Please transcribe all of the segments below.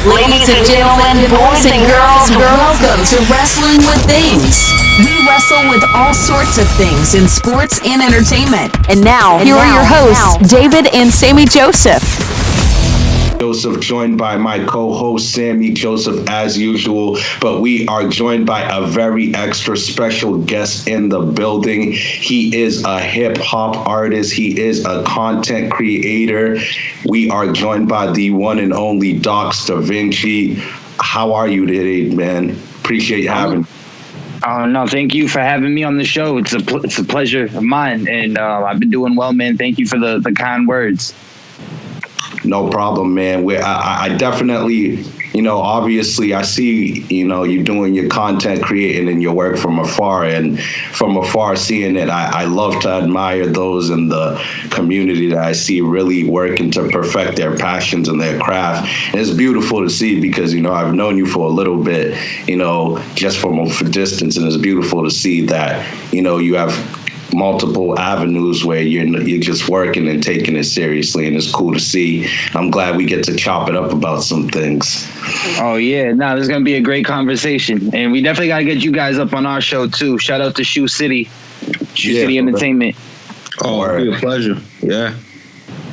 Ladies and gentlemen, boys and girls, welcome to Wrestling with Things. We wrestle with all sorts of things in sports and entertainment. And now, here are your hosts, David and Sammy Joseph. Joseph, joined by my co-host Sammy Joseph as usual, but we are joined by a very extra special guest in the building. He is a hip-hop artist. He is a content creator. We are joined by the one and only Docs Da Vinci. How are you today, man? Appreciate you having me. Oh, no, thank you for having me on the show. It's a pleasure of mine, and I've been doing well, man. Thank you for the kind words. No problem, man. I definitely, obviously I see, you doing your content, creating and your work from afar, and from afar seeing it, I love to admire those in the community that I see really working to perfect their passions and their craft. And it's beautiful to see because, I've known you for a little bit, just from a distance, and it's beautiful to see that, you have multiple avenues where you're just working and taking it seriously, and it's cool to see. I'm glad we get to chop it up about some things. Oh yeah, no, this is gonna be a great conversation, and we definitely gotta get you guys up on our show too. Shout out to Shoe City Entertainment. Oh, it'd be a pleasure. Yeah.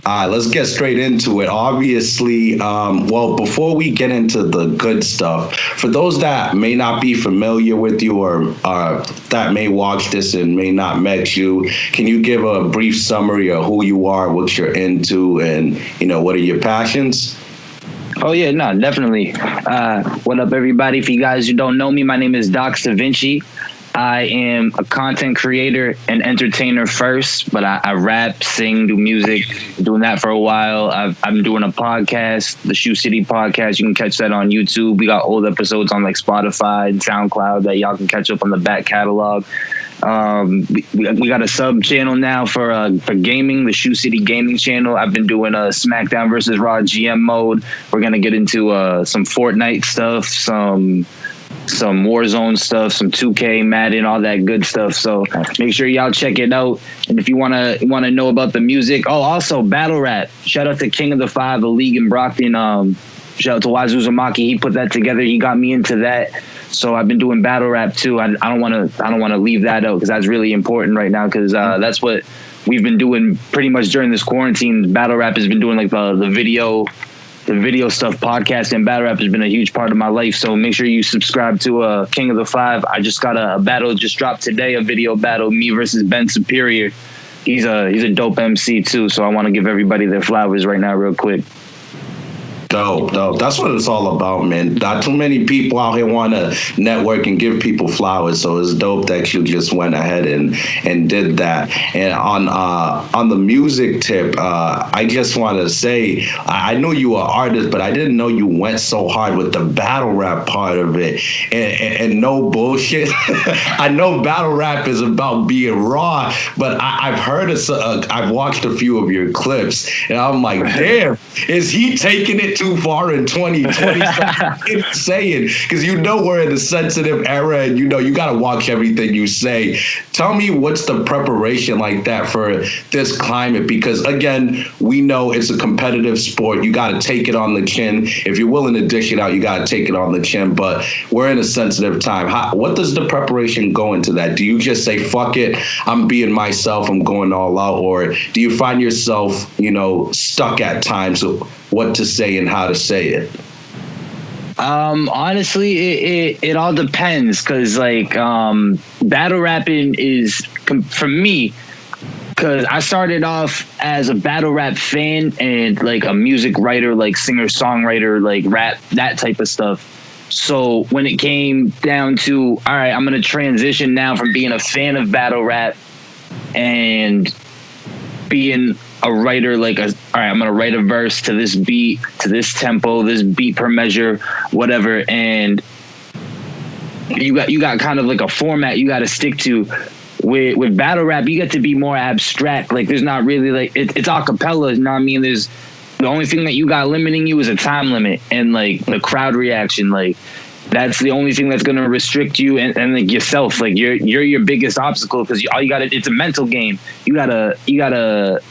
All right, let's get straight into it. Obviously, before we get into the good stuff, for those that may not be familiar with you or that may watch this and may not met you, can you give a brief summary of who you are, what you're into, and, what are your passions? Oh, yeah, no, definitely. What up, everybody? For you guys who don't know me, my name is Docs Da Vinci. I am a content creator and entertainer first, but I rap, sing, do music, doing that for a while. I'm doing a podcast, the Shoe City podcast. You can catch that on YouTube. We got old episodes on like Spotify and SoundCloud that y'all can catch up on the back catalog. We got a sub channel now for gaming, the Shoe City Gaming channel. I've been doing a SmackDown versus Raw GM mode. We're going to get into some Fortnite stuff, some Warzone stuff, some 2K, Madden, all that good stuff. So make sure y'all check it out. And if you wanna know about the music, also battle rap. Shout out to King of the Five, the league in Brockton. Shout out to Wazoo Zamaki. He put that together. He got me into that. So I've been doing battle rap too. I don't wanna leave that out because that's really important right now because that's what we've been doing pretty much during this quarantine. Battle rap has been doing like the video stuff, podcast, and battle rap has been a huge part of my life. So make sure you subscribe to King of the Five. I just got a battle just dropped today, a video battle, me versus Ben Superior. He's a dope MC too. So I want to give everybody their flowers right now real quick. Dope. That's what it's all about, man. Not too many people out here want to network and give people flowers, so it's dope that you just went ahead and did that. And on the music tip, I just want to say I knew you were an artist, but I didn't know you went so hard with the battle rap part of it. And no bullshit. I know battle rap is about being raw, but I've heard I've watched a few of your clips, and I'm like, damn, is he taking it too far in 2020? Insane, because we're in a sensitive era, and you got to watch everything you say. Tell me, what's the preparation like that for this climate? Because again, we know it's a competitive sport. You got to take it on the chin. If you're willing to dish it out, you got to take it on the chin. But we're in a sensitive time. What does the preparation go into that? Do you just say, fuck it, I'm being myself, I'm going all out? Or do you find yourself, stuck at times with what to say and how to say it? Honestly, it all depends, because battle rapping is, for me, because I started off as a battle rap fan and like a music writer, like singer songwriter, like rap, that type of stuff. So when it came down to, all right, I'm gonna transition now from being a fan of battle rap and being a writer, like, all right, I'm gonna write a verse to this beat, to this tempo, this beat per measure, whatever, and you got kind of like a format you got to stick to. With battle rap, you get to be more abstract. Like, there's not really like it's a cappella. You know what I mean? There's the only thing that you got limiting you is a time limit and like the crowd reaction. Like, that's the only thing that's going to restrict you and like yourself. Like, you're your biggest obstacle, because all you got to, it's a mental game. You gotta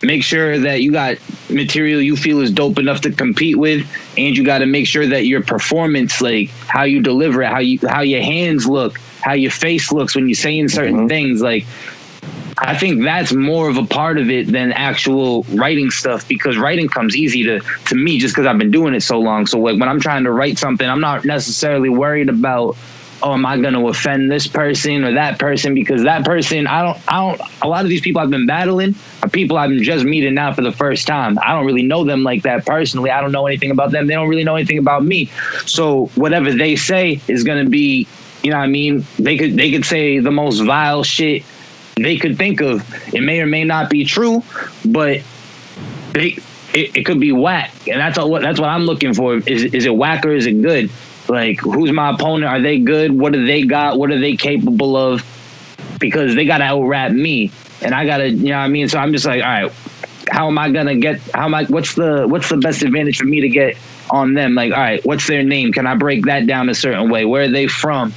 make sure that you got material you feel is dope enough to compete with, and you got to make sure that your performance, like how you deliver it, how your hands look, how your face looks when you're saying certain things, like I think that's more of a part of it than actual writing stuff, because writing comes easy to me just because I've been doing it so long. So like when I'm trying to write something, I'm not necessarily worried about, oh, am I going to offend this person or that person? Because that person, I don't, a lot of these people I've been battling are people I've been just meeting now for the first time. I don't really know them like that personally. I don't know anything about them. They don't really know anything about me. So whatever they say is going to be, you know what I mean? They could say the most vile shit they could think of. It may or may not be true, but it could be whack. And that's what I'm looking for. Is it whack or is it good? Like, who's my opponent? Are they good? What do they got? What are they capable of? Because they got to out-rap me. And I got to, you know what I mean? So I'm just like, all right, how am I going to get, what's the best advantage for me to get on them? Like, all right, what's their name? Can I break that down a certain way? Where are they from?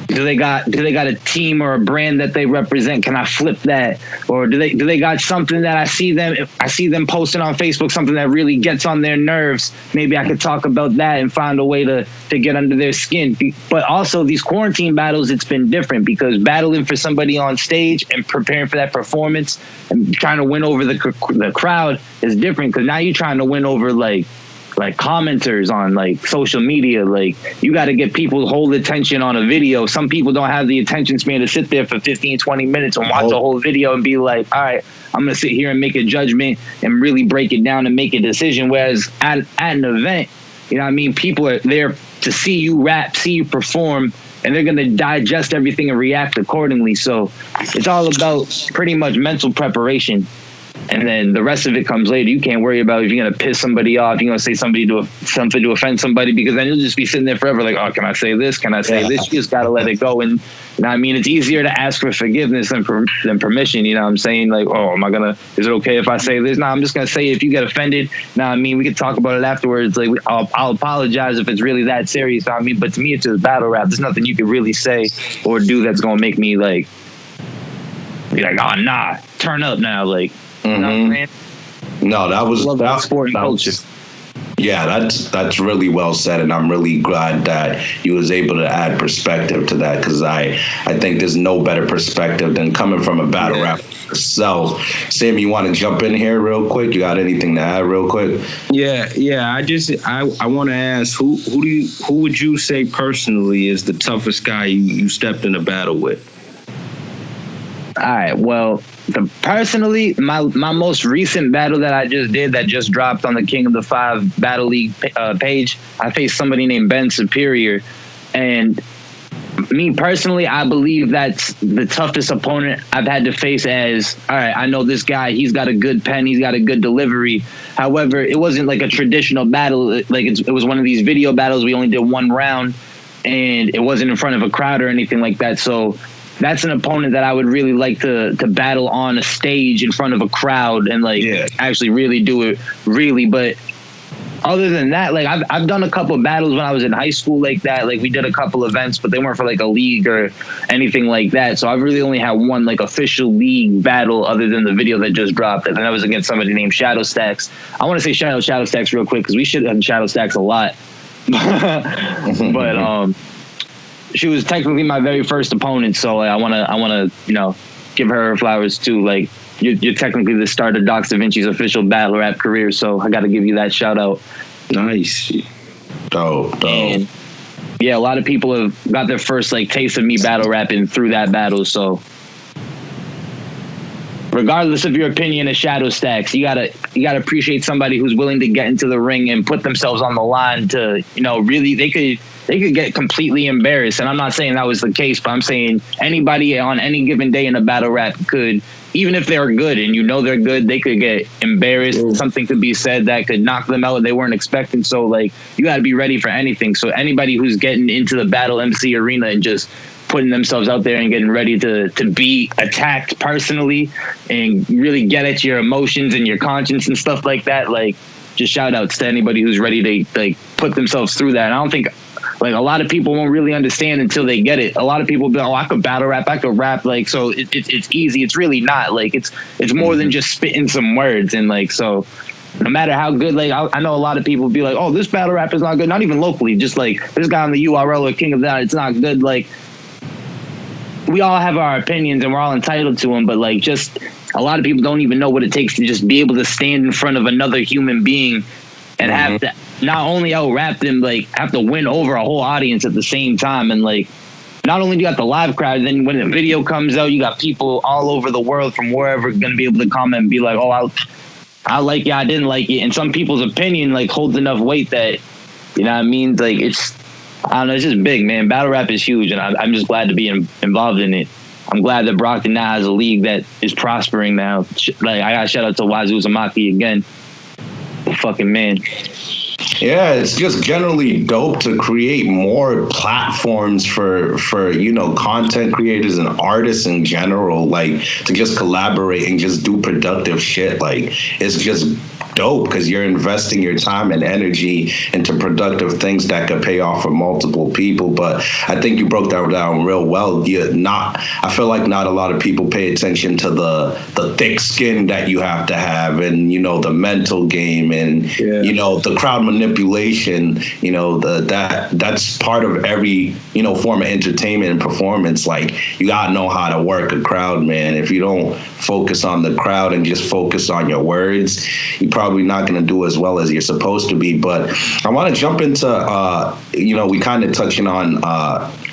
Do they got a team or a brand that they represent? Can I flip that? Or do they got something that I see them posting on Facebook, something that really gets on their nerves? Maybe I could talk about that and find a way to get under their skin. But also these quarantine battles, it's been different, because battling for somebody on stage and preparing for that performance and trying to win over the crowd is different, because now you're trying to win over like commenters on like social media. Like, you got to get people to hold attention on a video. Some people don't have the attention span to sit there for 15, 20 minutes and watch a whole video and be like, all right, I'm going to sit here and make a judgment and really break it down and make a decision. Whereas at an event, you know what I mean? People are there to see you rap, see you perform, and they're going to digest everything and react accordingly. So it's all about pretty much mental preparation. And then the rest of it comes later. You can't worry about if you're going to piss somebody off, you're going to say something to offend somebody, because then you'll just be sitting there forever like, oh, can I say this? Can I say this? You just got to let it go. And you know what I mean? It's easier to ask for forgiveness than permission. You know what I'm saying? Like, oh, is it okay if I say this? No, I'm just going to say it. If you get offended, now I mean, we could talk about it afterwards. Like, I'll apologize if it's really that serious. I mean, but to me, it's just battle rap. There's nothing you could really say or do that's going to make me like, be like, oh, nah, turn up now. Like, you know what I'm saying? No, that was sport and culture. Yeah, that's really well said, and I'm really glad that you was able to add perspective to that, because I think there's no better perspective than coming from a battle rap yourself. Sam, you want to jump in here real quick? You got anything to add real quick? Yeah. I want to ask, who would you say personally is the toughest guy you stepped in a battle with? All right, well, personally, my most recent battle that I just did, that just dropped on the King of the Five Battle League page, I faced somebody named Ben Superior. And me personally, I believe that's the toughest opponent I've had to face. As, all right, I know this guy, he's got a good pen, he's got a good delivery. However, it wasn't like a traditional battle. Like, it was one of these video battles. We only did one round, and it wasn't in front of a crowd or anything like that. So that's an opponent that I would really like to battle on a stage in front of a crowd and actually really do it really. But other than that, like, I've done a couple of battles when I was in high school like that. Like, we did a couple events, but they weren't for like a league or anything like that. So I've really only had one like official league battle other than the video that just dropped. And that was against somebody named Shadow Stacks. I want to say Shadow Stacks real quick, because we should have Shadow Stacks a lot. But she was technically my very first opponent, so I want to give her flowers too. Like, you're technically the start of Dox Da Vinci's official battle rap career, so I got to give you that shout out. Nice. Dope. And yeah, a lot of people have got their first like taste of me battle rapping through that battle. So regardless of your opinion of Shadow Stacks, you gotta appreciate somebody who's willing to get into the ring and put themselves on the line to, really, they could get completely embarrassed. And I'm not saying that was the case, but I'm saying anybody on any given day in a battle rap could, even if they're good and they're good, they could get embarrassed. Ooh. Something could be said that could knock them out they weren't expecting. So like, you got to be ready for anything. So anybody who's getting into the battle MC arena and just putting themselves out there and getting ready to be attacked personally and really get at your emotions and your conscience and stuff like that, like, just shout outs to anybody who's ready to like put themselves through that. And I don't think like a lot of people won't really understand until they get it. A lot of people be like, oh, I could battle rap, I could rap, like, so it's easy. It's really not. Like, it's more than just spitting some words. And like, so no matter how good, like, I know a lot of people be like, oh, this battle rap is not good. Not even locally, just like this guy on the URL or King of That, it's not good. Like, we all have our opinions and we're all entitled to them, but like, just a lot of people don't even know what it takes to just be able to stand in front of another human being and have to not only out rap them, like have to win over a whole audience at the same time. And like, not only do you got the live crowd, then when the video comes out, you got people all over the world from wherever going to be able to comment and be like, oh, I like it, I didn't like it. And some people's opinion like holds enough weight that, you know what I mean? Like, it's, I don't know, it's just big, man. Battle rap is huge, and I'm just glad to be involved in it. I'm glad that Brockton now has a league that is prospering now. Like, I got to shout out to Verzuz again. Fucking man. Yeah, it's just generally dope to create more platforms for content creators and artists in general, like to just collaborate and just do productive shit. Like, it's just dope because you're investing your time and energy into productive things that could pay off for multiple people. But I think you broke that down real well. I feel like not a lot of people pay attention to the thick skin that you have to have, and the mental game, and the crowd manipulation. That's part of every form of entertainment and performance. Like, you gotta know how to work a crowd, man. If you don't focus on the crowd and just focus on your words, you probably not going to do as well as you're supposed to be. But I want to jump into, we kind of touching on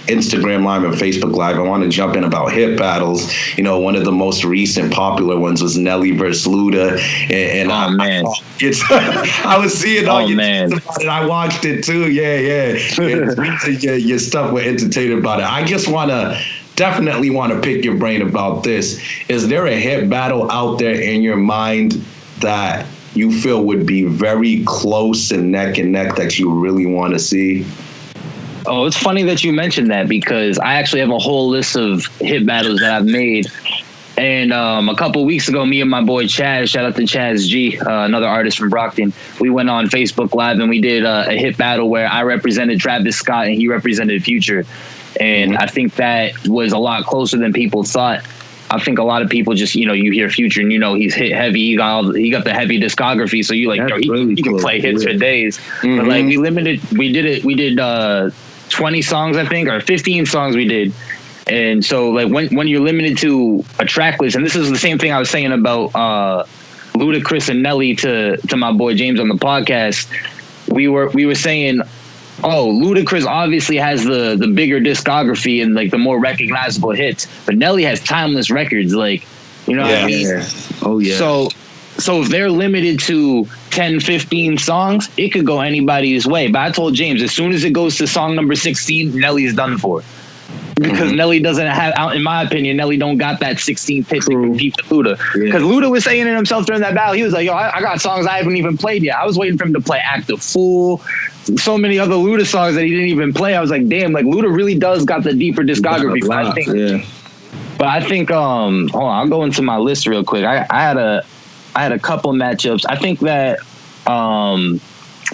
Instagram Live and Facebook Live. I want to jump in about hip battles. One of the most recent popular ones was Nelly versus Luda. And man. I was seeing all your man. about it. I watched it too. Yeah. Your stuff were entertaining about it. I just definitely want to pick your brain about this. Is there a hip battle out there in your mind that you feel would be very close and neck that you really want to see? Oh, it's funny that you mentioned that, because I actually have a whole list of hit battles that I've made. And a couple weeks ago, me and my boy Chaz, shout out to Chaz G, another artist from Brockton, we went on Facebook Live and we did a hit battle where I represented Travis Scott and he represented Future. And I think that was a lot closer than people thought. I think a lot of people just, you hear Future and he's hit heavy. He got the heavy discography, so you like, he can play hits for days. But like, we did 20 songs, I think, or 15 songs we did. And so like when you're limited to a track list, and this is the same thing I was saying about Ludacris and Nelly to my boy James on the podcast. We were saying, oh, Ludacris obviously has the bigger discography and like the more recognizable hits, but Nelly has timeless records, like, what I mean? Yeah. Oh yeah. So if they're limited to 10, 15 songs, it could go anybody's way. But I told James, as soon as it goes to song number 16, Nelly's done for. Because Nelly doesn't have, in my opinion, Nelly don't got that 16th hit to compete with Luda. Because Luda was saying it himself during that battle. He was like, yo, I got songs I haven't even played yet. I was waiting for him to play Act the Fool, so many other Luda songs that he didn't even play. I was like, damn, like Luda really does got the deeper discography. But I think, hold on, I'll go into my list real quick. I had a couple matchups. I think that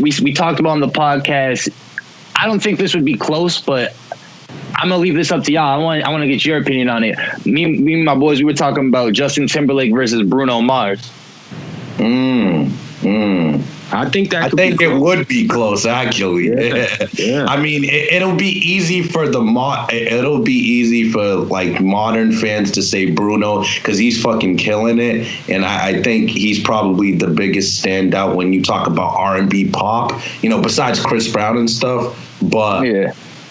we talked about on the podcast. I don't think this would be close, but I'm gonna leave this up to y'all. I want to get your opinion on it. Me and my boys, we were talking about Justin Timberlake versus Bruno Mars. I think it would be close, actually. Yeah. I mean, it'll be easy for like modern fans to say Bruno because he's fucking killing it, and I think he's probably the biggest standout when you talk about R&B pop. Besides Chris Brown and stuff. But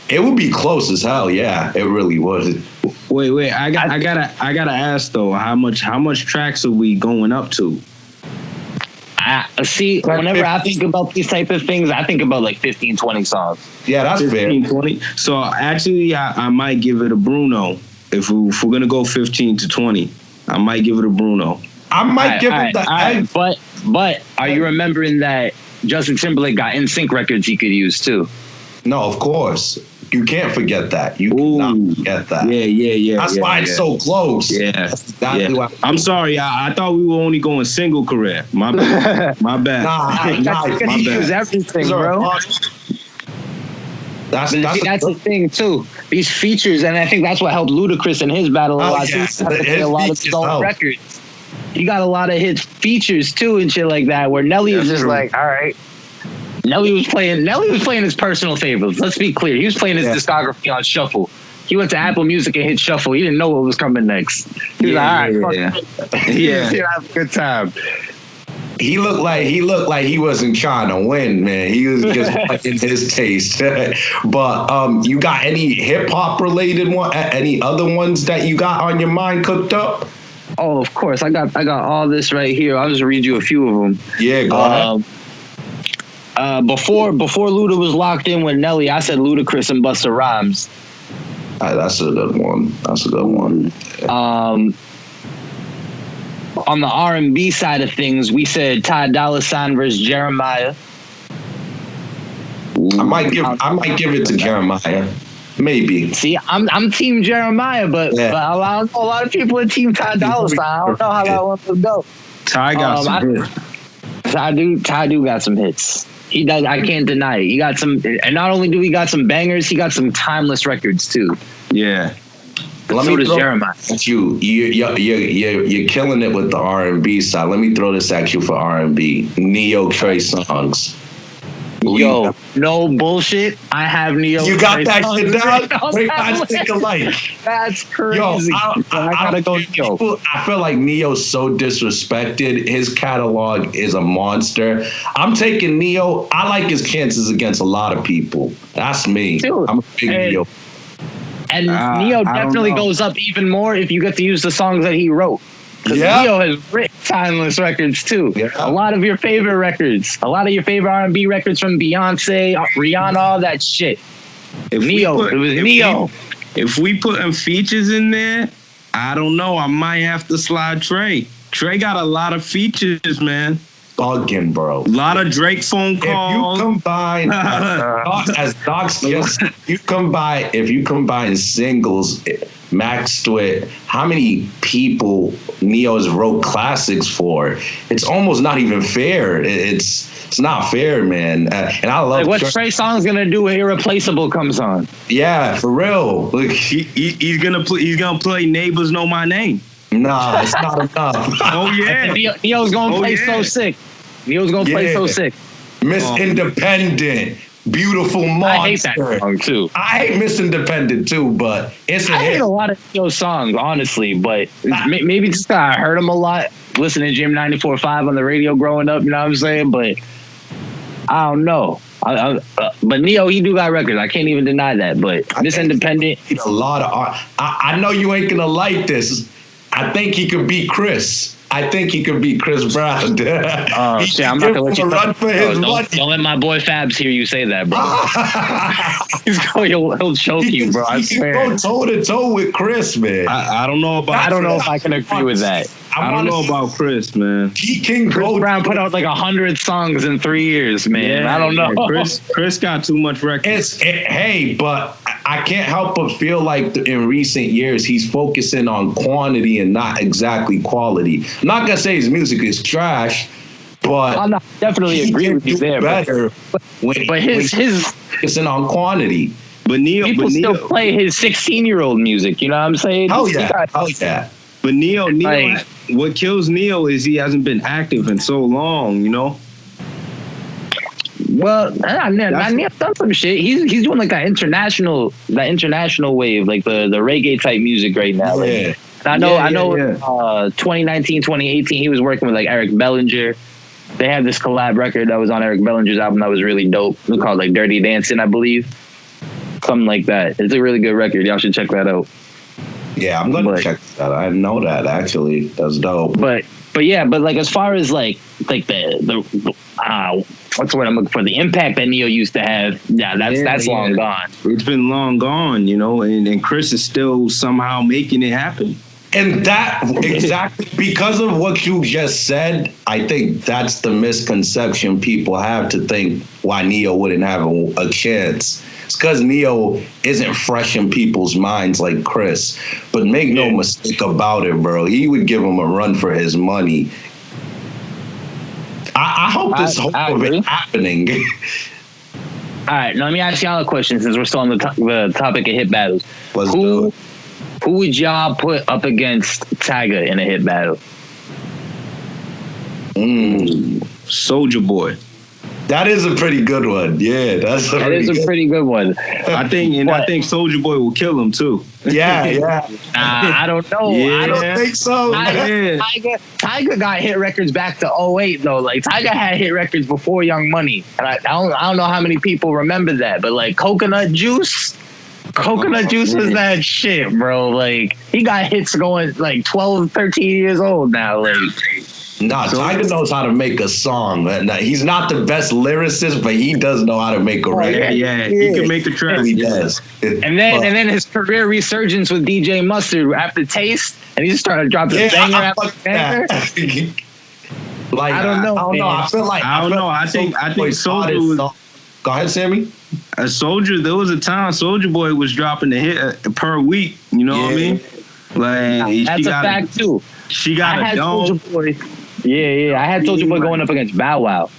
it would be close as hell. Yeah, it really would. Wait. I gotta ask though. How much tracks are we going up to? See, whenever I think about these type of things, I think about like 15, 20 songs. Yeah, that's 15, fair. 20. So actually, I might give it a Bruno. If we're going to go 15 to 20, I might give it a Bruno. I might give it the... But are you remembering that Justin Timberlake got NSYNC records he could use too? No, of course. You can't forget that. You cannot forget that. Yeah. That's why it's so close. Yeah. I'm sorry. I thought we were only going single career. My bad. My bad. Nah, use everything, bro. That's the thing too. These features, and I think that's what helped Ludacris in his battle a lot. Yeah. He had to play a lot of his own records. He got a lot of his features too and shit like that. Where Nelly was just like, all right. Nelly was playing his personal favorites. Let's be clear. He was playing his discography on shuffle. He went to Apple Music and hit shuffle. He didn't know what was coming next. He was like, all right, fuck it. He have a good time. He looked like he wasn't trying to win, man. He was just in his taste. But you got any hip hop related one? Any other ones that you got on your mind cooked up? Oh, of course. I got all this right here. I'll just read you a few of them. Yeah, go ahead. Before Luda was locked in with Nelly, I said Ludacris and Busta Rhymes. That's a good one. On the R&B side of things, we said Ty Dolla $ign versus Jeremiah. I might give it to Jeremiah. Maybe. See, I'm Team Jeremiah, but a lot of people are Team Ty Dolla $ign. I don't know how that one would go. Ty got some hits. Ty do got some hits. He does. I can't deny it. He got some, and not only do he got some bangers, he got some timeless records too. Yeah. So does Jeremiah. You're killing it with the R&B side. Let me throw this at you for R&B. Neo Trey songs. Yo, no bullshit. I have Neo. You got that shit down? We got think alike. That's crazy. Yo, I gotta go. I feel like Neo's so disrespected. His catalog is a monster. I'm taking Neo. I like his chances against a lot of people. That's me. Dude, I'm a big Neo. And Neo definitely goes up even more if you get to use the songs that he wrote. Because Neo has written timeless records too. Yeah. A lot of your favorite records, a lot of your favorite R&B records from Beyonce, Rihanna, all that shit. If we putting features in there, I don't know. I might have to slide Trey. Trey got a lot of features, man. Bugging, bro. A lot of Drake phone calls. If you combine, as Docs just, if you combine singles, Max Twit, how many people Neo's wrote classics for? It's almost not even fair. It's not fair, man. And I love. Like, what's Trey Songz gonna do when Irreplaceable comes on? Yeah, for real. Like, he's gonna play Neighbors Know My Name. Nah, it's not enough. Oh yeah, Neo's gonna play So Sick. Neo's gonna play So Sick. Miss Independent. Beautiful monster. I hate that song too. I hate Miss Independent too, but I hate a lot of Neo songs, honestly. But maybe just I heard them a lot, listening to Jam 94.5 on the radio growing up. You know what I'm saying? But I don't know. But Neo, he do got records. I can't even deny that. But Miss Independent, a lot of art. I know you ain't gonna like this. I think he could beat Chris. I think he could beat Chris Brown. Oh shit! I'm not gonna let you run for his money. Don't let my boy Fabs hear you say that, bro. He'll choke you, bro. I swear. Go toe to toe with Chris, man. I don't know about. I don't know if I can agree with that. I don't know about Chris, man. He can Chris Brown put out like 100 songs in 3 years, man. I don't know. Chris got too much records. Hey, but I can't help but feel like in recent years he's focusing on quantity and not exactly quality. I'm not gonna say his music is trash, but I definitely agree with you there. Better, but his focusing on quantity. But people still play his 16-year-old music. You know what I'm saying? Oh yeah. But Neo, what kills Neo is he hasn't been active in so long, you know? Well, Neo's done some shit. He's doing like that international wave, like the reggae type music right now. Yeah. I know 2019, 2018, he was working with like Eric Bellinger. They had this collab record that was on Eric Bellinger's album that was really dope. It was called like Dirty Dancing, I believe. Something like that. It's a really good record. Y'all should check that out. Yeah, I'm gonna check that. I know that actually. That's dope. But like as far as like the what's the word I'm looking for? The impact that Neo used to have. That's long gone. It's been long gone, you know. And Chris is still somehow making it happen. And that exactly because of what you just said, I think that's the misconception people have to think why Neo wouldn't have a chance. It's because Neo isn't fresh in people's minds like Chris. But make no mistake about it, bro. He would give him a run for his money. I hope this hope of it happening. All right, now let me ask y'all a question since we're still on the topic of hit battles. Who would y'all put up against Tiger in a hit battle? Soulja Boy. That is a pretty good one. Yeah, that is a pretty good one. I think Soulja Boy will kill him too. Yeah. I don't know. Yeah. I don't think so. Tiger got hit records back to 2008 though. Like Tiger had hit records before Young Money, and I don't know how many people remember that, but like Coconut Juice is that shit, bro. Like he got hits going like 12, 13 years old now. Like. Nah, Tiger knows how to make a song. Now, he's not the best lyricist, but he does know how to make a record. Yeah. He can make the track. He does. And then his career resurgence with DJ Mustard after Taste, and he just started dropping banger after banger. Like I don't know. I feel like I think Soulja was. Go ahead, Sammy. There was a time Soulja Boy was dropping a hit per week. You know what I mean? Like that's a fact too. She got a dome. Yeah. I had Soulja Boy going up against Bow Wow.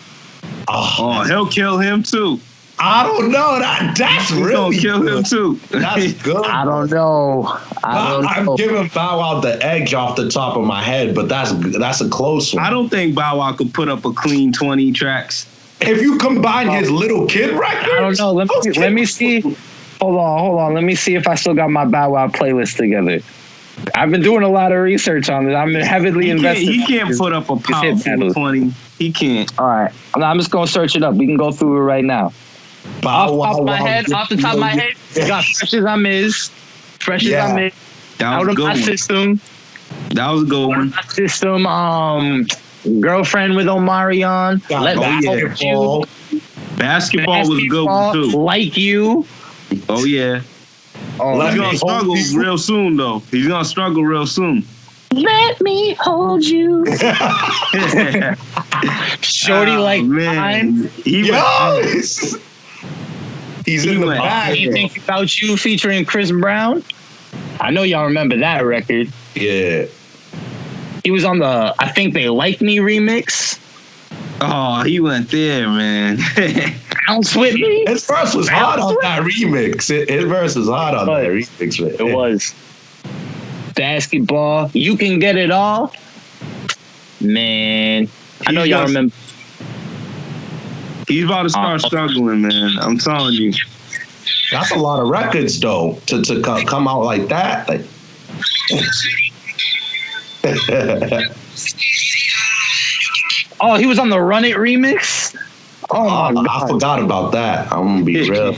Oh, he'll kill him too. I don't know. That's He's really gonna kill him too. That's good. I don't know. I'm giving Bow Wow the edge off the top of my head, but that's a close one. I don't think Bow Wow could put up a clean 20 tracks. If you combine his Little Kid records, I don't know. Let me see. Hold on. Let me see if I still got my Bow Wow playlist together. I've been doing a lot of research on it. I'm heavily invested. He can't put up a powerful 20. He can't. All right. I'm just going to search it up. We can go through it right now. Off the top of my head, you got Fresh as I'm Is. Fresh as I'm Is. Out of My System. That was a good one. My System. Girlfriend with Omarion. Basketball was a good one too. Like You. Oh yeah. He's gonna struggle real soon though. He's gonna struggle real soon. Let me hold you. Shorty like mine. He's in the bag. Anything About You featuring Chris Brown. I know y'all remember that record. Yeah. He was on the I Think They Like Me remix. Oh, he went there, man. Bounce With Me. His verse was hard on that remix. His verse was hard on that remix. Man. It was. Basketball. You Can Get It All. Man. I know y'all remember. He's about to start struggling, man. I'm telling you. That's a lot of records, though, to come out like that. Like, oh, he was on the Run It remix? Oh, my God. I forgot about that. I'm going to be real.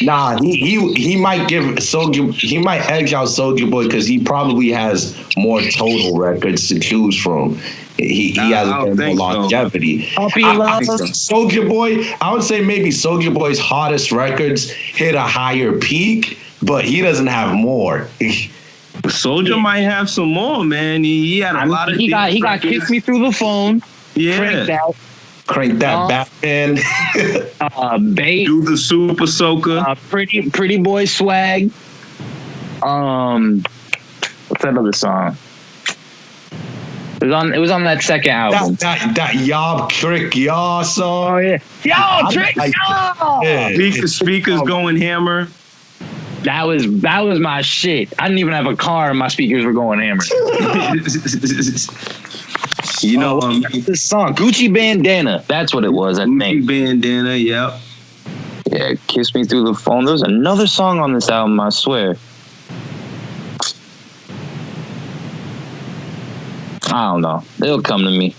Nah, he might give Soulja. He might edge out Soulja Boy because he probably has more total records to choose from. He has more longevity. Soulja Boy, I would say maybe Soulja Boy's hottest records hit a higher peak, but he doesn't have more. Soulja might have some more, man. He had a lot of. He got Kiss Me Through the Phone. Yeah. Crank that Batman. Bait. Do the Super Soaker. Pretty Boy Swag. What's that other song? It was on that second album. That Yob Trick Yaw song. Oh yeah. Yo, Trick Yaw. Yeah. Speakers going hammer. That was my shit. I didn't even have a car and my speakers were going hammer. You know, this song, Gucci Bandana. That's what it was, I think. Gucci Bandana, yep. Yeah, Kiss Me Through the Phone. There's another song on this album, I swear. I don't know. It'll come to me.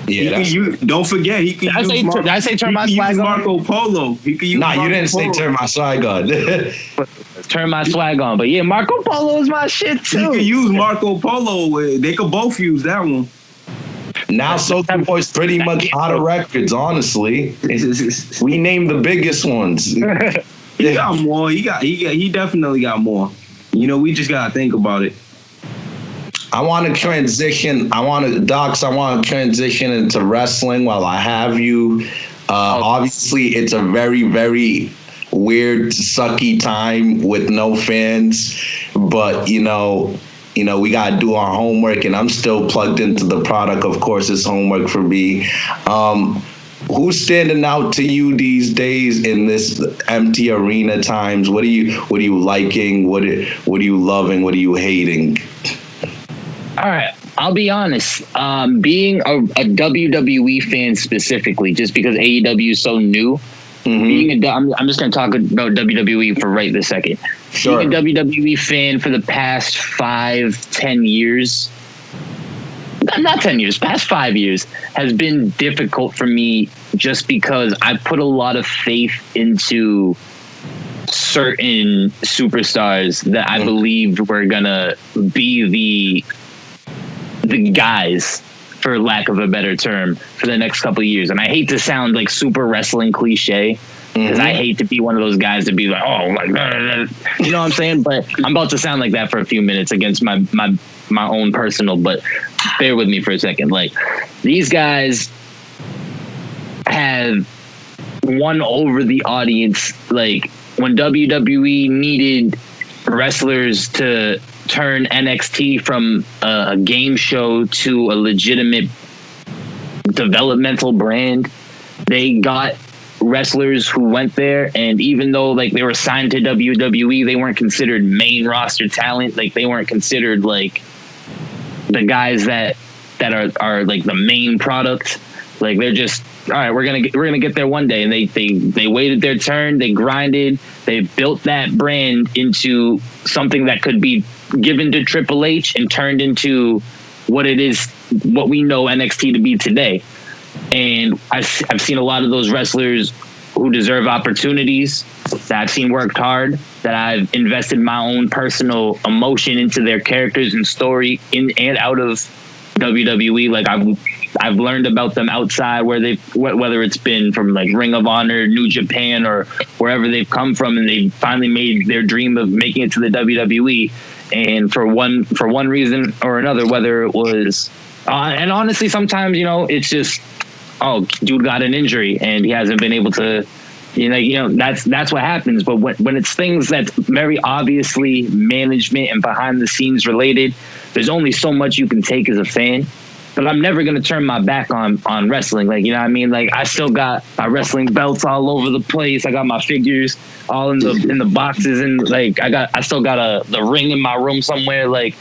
Yeah, don't forget, he can did I say turn my swag on? Marco Polo. He can use you didn't say turn my swag on. Turn my swag on. But yeah, Marco Polo is my shit too. You can use Marco Polo. They could both use that one. Now Soulja Boy's pretty much out of records, honestly. We named the biggest ones. He got more. He definitely got more. You know, we just gotta think about it. I want to transition. I want to transition into wrestling while I have you. Obviously, it's a very, very weird, sucky time with no fans, but you know, we got to do our homework, and I'm still plugged into the product. Of course, it's homework for me. Who's standing out to you these days in this empty arena times? What are you liking? What are you loving? What are you hating? All right, I'll be honest. Being a WWE fan specifically, just because AEW is so new, I'm just going to talk about WWE for right this second. Sure. Being a WWE fan for the past 5-10 years, not 10 years, past 5 years, has been difficult for me just because I put a lot of faith into certain superstars that I believed were going to be the guys, for lack of a better term, for the next couple of years. And I hate to sound like super wrestling cliche, because I hate to be one of those guys to be like, oh, like, you know what I'm saying? But I'm about to sound like that for a few minutes against my own personal, but bear with me for a second. Like, these guys have won over the audience. Like, when WWE needed wrestlers to turn NXT from a game show to a legitimate developmental brand, they got wrestlers who went there, and even though like they were signed to WWE, they weren't considered main roster talent. Like, they weren't considered like the guys that are like the main product. Like, they're just, all right, we're gonna get there one day. And they waited their turn, they grinded, they built that brand into something that could be given to Triple H and turned into what it is, what we know NXT to be today. And I've seen a lot of those wrestlers who deserve opportunities, that I've seen worked hard, that I've invested my own personal emotion into their characters and story in and out of WWE. Like, I've learned about them outside, whether it's been from like Ring of Honor, New Japan, or wherever they've come from, and they finally made their dream of making it to the WWE. And for one reason or another, whether it was, and honestly, sometimes, you know, it's just, oh, dude got an injury and he hasn't been able to, you know, that's what happens. But when it's things that's very obviously management and behind the scenes related, there's only so much you can take as a fan. But I'm never going to turn my back on wrestling. Like, you know what I mean? Like, I still got my wrestling belts all over the place. I got my figures all in the boxes, and like I still got the ring in my room somewhere. Like,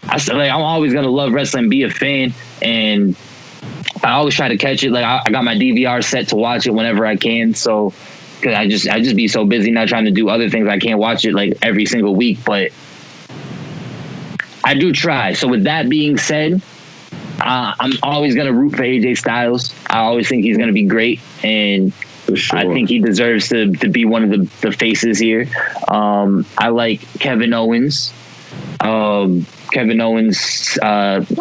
I'm always going to love wrestling, be a fan, and I always try to catch it. Like, I got my DVR set to watch it whenever I can. So, cause I just be so busy now trying to do other things, I can't watch it like every single week, but I do try. So with that being said, I'm always going to root for AJ Styles. I always think he's going to be great, and sure, I think he deserves to be one of the faces here. I like Kevin Owens.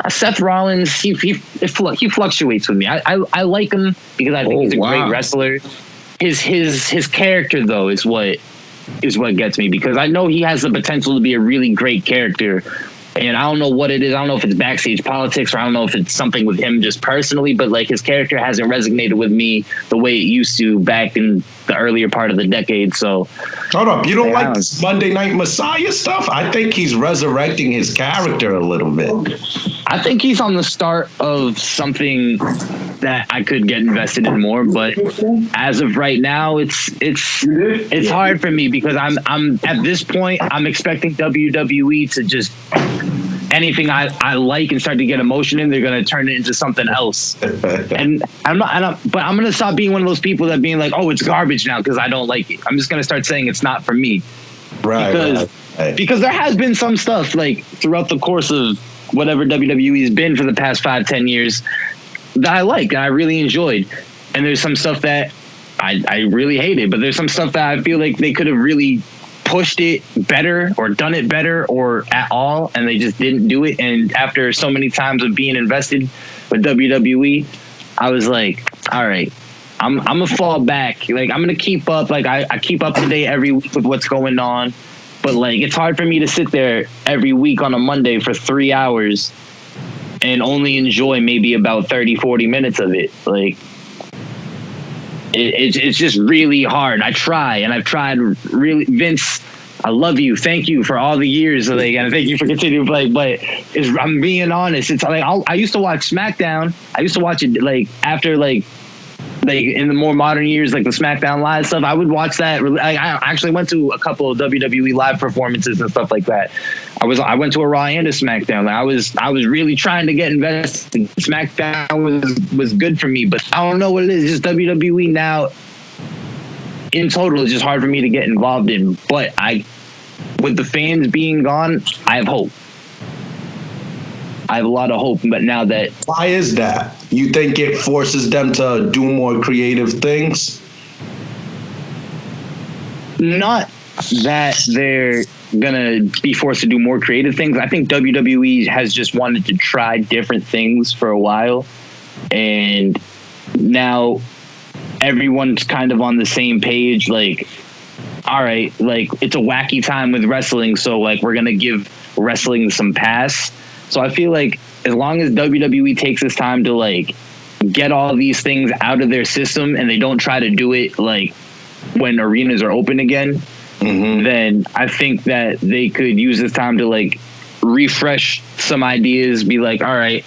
Seth Rollins, he fluctuates with me. I like him because I think he's a great wrestler. His character though is what gets me, because I know he has the potential to be a really great character. And I don't know what it is. I don't know if it's backstage politics, or I don't know if it's something with him just personally, but like, his character hasn't resonated with me the way it used to back in the earlier part of the decade. So hold up, you don't like this Monday Night Messiah stuff? I think he's resurrecting his character a little bit. I think he's on the start of something that I could get invested in more, but as of right now, it's hard for me, because I'm at this point, I'm expecting WWE to just, anything I like and start to get emotion in, they're going to turn it into something else. And but I'm going to stop being one of those people that being like, oh, it's garbage now because I don't like it. I'm just going to start saying it's not for me. Right. Because there has been some stuff like throughout the course of whatever WWE's been for the past 5-10 years that I like and I really enjoyed. And there's some stuff that I really hated, but there's some stuff that I feel like they could have really pushed it better or done it better or at all, and they just didn't do it. And after so many times of being invested with WWE, I was like, all right, I'm gonna fall back. Like, I'm gonna keep up. Like, I keep up to date every week with what's going on, but like, it's hard for me to sit there every week on a Monday for 3 hours and only enjoy maybe about 30-40 minutes of it. Like, it's just really hard. I try, and I've tried really. Vince, I love you. Thank you for all the years, like, and thank you for continuing to play. But I'm being honest. It's like I used to watch SmackDown. I used to watch it like after like like in the more modern years, like the SmackDown Live stuff, I would watch that. I actually went to a couple of WWE live performances and stuff like that. I went to a Raw and a SmackDown. Like I was really trying to get invested. SmackDown was good for me, but I don't know what it is. Just WWE now, in total, it's just hard for me to get involved in. But with the fans being gone, I have hope. I have a lot of hope, but now that... Why is that? You think it forces them to do more creative things? Not that they're going to be forced to do more creative things. I think WWE has just wanted to try different things for a while. And now everyone's kind of on the same page. Like, all right, like, it's a wacky time with wrestling, so, like, we're going to give wrestling some pass. So I feel like as long as WWE takes this time to, like, get all these things out of their system and they don't try to do it, like, when arenas are open again, then I think that they could use this time to, like, refresh some ideas, be like, all right,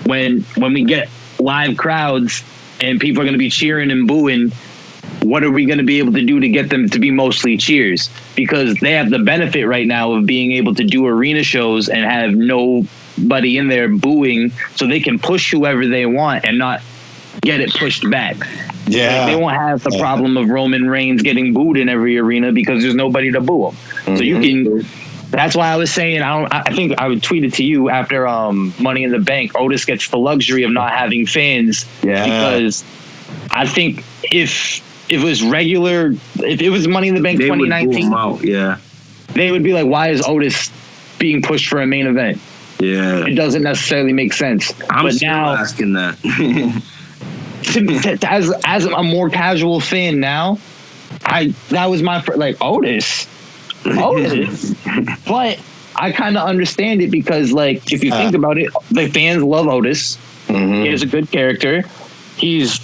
when we get live crowds and people are going to be cheering and booing, what are we going to be able to do to get them to be mostly cheers? Because they have the benefit right now of being able to do arena shows and have nobody in there booing, so they can push whoever they want and not get it pushed back. Yeah. Like, they won't have the problem of Roman Reigns getting booed in every arena because there's nobody to boo him. So you can... That's why I was saying, I think I would tweet it to you after Money in the Bank. Otis gets the luxury of not having fans because I think if it was regular, if it was Money in the Bank 2019, they would be like, why is Otis being pushed for a main event? Yeah. It doesn't necessarily make sense. I'm but still now, asking that. as a more casual fan now, that was my like Otis. But I kind of understand it because, like, if you think about it, the fans love Otis. He is a good character. He's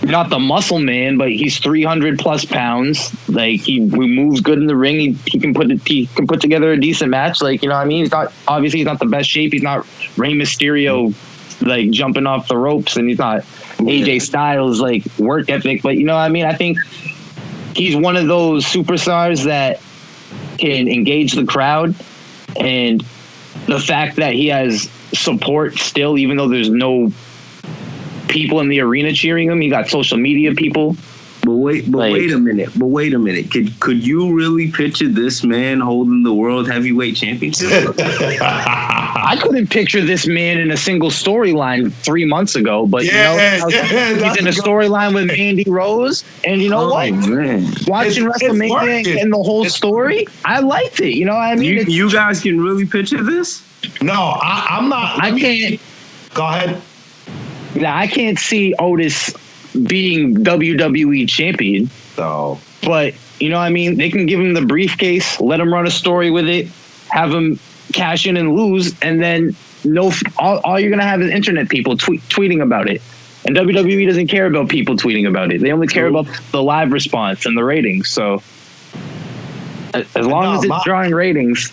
not the muscle man, but he's 300 plus pounds. Like, he moves good in the ring. He can put together a decent match. Like, you know what I mean? He's not the best shape. He's not Rey Mysterio, like, jumping off the ropes, and he's not AJ Styles, like, work ethic. But you know what I mean? I think he's one of those superstars that can engage the crowd, and the fact that he has support still, even though there's no people in the arena cheering him, he got social media people. But wait a minute. Could you really picture this man holding the World Heavyweight Championship? I couldn't picture this man in a single storyline 3 months ago, but he's in a storyline with Mandy Rose, and you know what? Man. Watching WrestleMania and the whole story, I liked it. You know what I mean? You guys can really picture this? No, I'm not. I can't. Go ahead. Now, I can't see Otis being WWE champion. No. But, you know what I mean? They can give him the briefcase, let him run a story with it, have him cash in and lose, and then all you're going to have is internet people tweeting about it. And WWE doesn't care about people tweeting about it. They only care about the live response and the ratings. So as long as it's drawing ratings...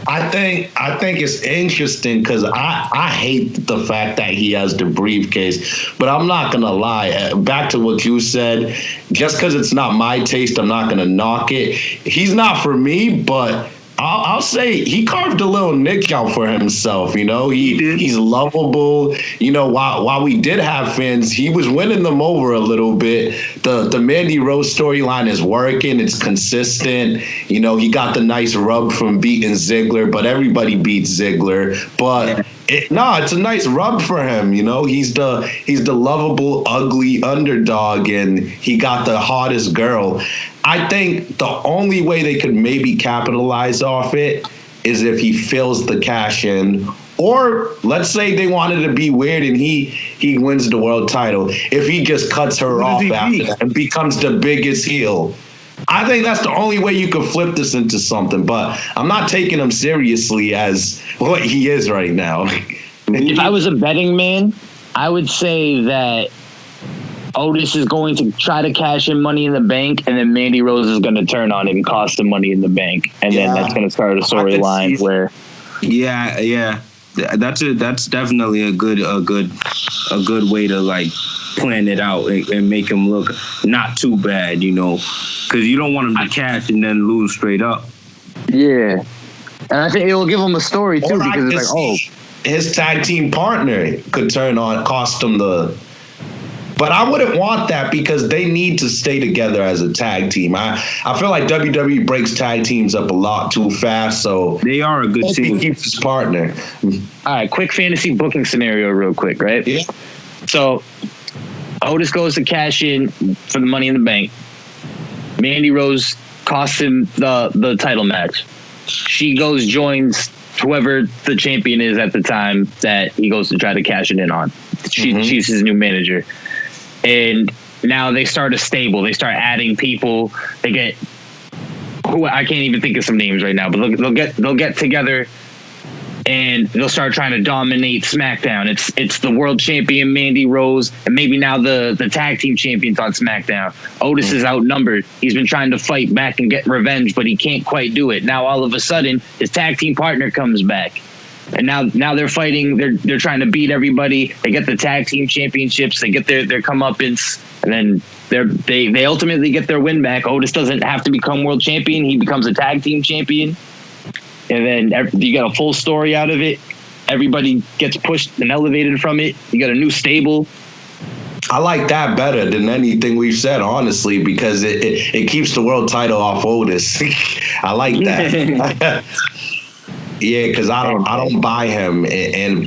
I think it's interesting because I hate the fact that he has the briefcase, but I'm not gonna lie. Back to what you said, just because it's not my taste, I'm not gonna knock it. He's not for me, but I'll say he carved a little niche out for himself. You know, he's lovable. You know, while we did have fans, he was winning them over a little bit. The Mandy Rose storyline is working. It's consistent. You know, he got the nice rub from beating Ziggler, but everybody beats Ziggler. But it's a nice rub for him. You know, he's the lovable, ugly underdog, and he got the hottest girl. I think the only way they could maybe capitalize off it is if he fills the cash in, or let's say they wanted to be weird and he wins the world title. If he just cuts her off after that and becomes the biggest heel, I think that's the only way you could flip this into something. But I'm not taking him seriously as what he is right now. If I was a betting man, I would say that Otis is going to try to cash in Money in the Bank, and then Mandy Rose is going to turn on him and cost him Money in the Bank, and then that's going to start a storyline where. Yeah, that's definitely a good way to like plan it out and make him look not too bad, you know, because you don't want him to cash and then lose straight up. Yeah. And I think it will give him a story too, because it's like, his tag team partner could cost him the. But I wouldn't want that because they need to stay together as a tag team. I feel like WWE breaks tag teams up a lot too fast, so they are a good team. He keeps his partner. All right, quick fantasy booking scenario real quick, right? Yeah. So Otis goes to cash in for the Money in the Bank. Mandy Rose costs him the title match. She joins whoever the champion is at the time that he goes to try to cash it in on. She's his new manager. And now they start a stable. They start adding people. They get who I can't even think of some names right now, but they'll get together and they'll start trying to dominate SmackDown. It's the world champion Mandy Rose, and maybe now the tag team champions on SmackDown. Otis is outnumbered. He's been trying to fight back and get revenge, but he can't quite do it. Now all of a sudden, his tag team partner comes back. And now they're fighting. They're trying to beat everybody. They get the tag team championships. They get their comeuppance, and then they ultimately get their win back. Otis doesn't have to become world champion. He becomes a tag team champion, and then you get a full story out of it. Everybody gets pushed and elevated from it. You got a new stable. I like that better than anything we've said, honestly, because it keeps the world title off Otis. I like that. Yeah, because I don't buy him,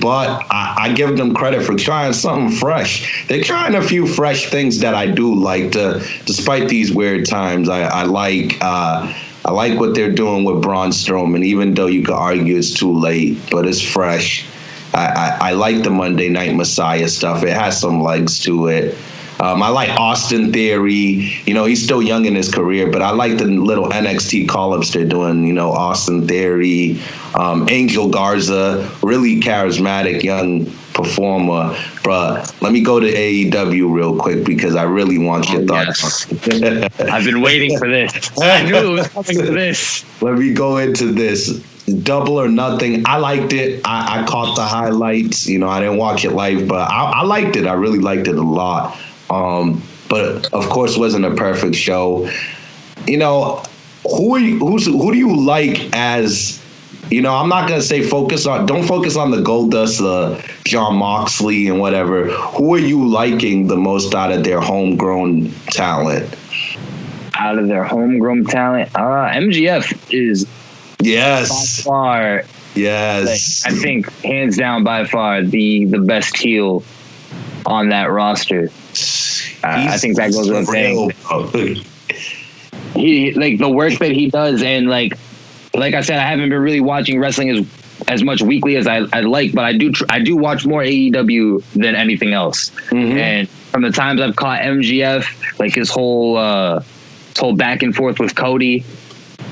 but I give them credit for trying something fresh. They're trying a few fresh things that I do like. Despite these weird times, I like what they're doing with Braun Strowman, even though you could argue it's too late, but it's fresh. I like the Monday Night Messiah stuff. It has some legs to it. I like Austin Theory. You know, he's still young in his career, but I like the little NXT call-ups they're doing. You know, Austin Theory, Angel Garza, really charismatic young performer. But let me go to AEW real quick because I really want your thoughts. Yes. I've been waiting for this. I knew it was coming to this. Let me go into this. Double or Nothing. I liked it. I caught the highlights. You know, I didn't watch it live, but I liked it. I really liked it a lot. But of course, wasn't a perfect show. You know, who do you like as? You know, I'm not gonna say don't focus on the Goldust, John Moxley, and whatever. Who are you liking the most out of their homegrown talent? Out of their homegrown talent, MGF is by far. Yes, I think hands down by far the best heel on that roster. I think that goes without saying. He like the work that he does, and like I said, I haven't been really watching wrestling as much weekly as I'd like, but I do watch more AEW than anything else. Mm-hmm. And from the times I've caught MGF, like his whole back and forth with Cody,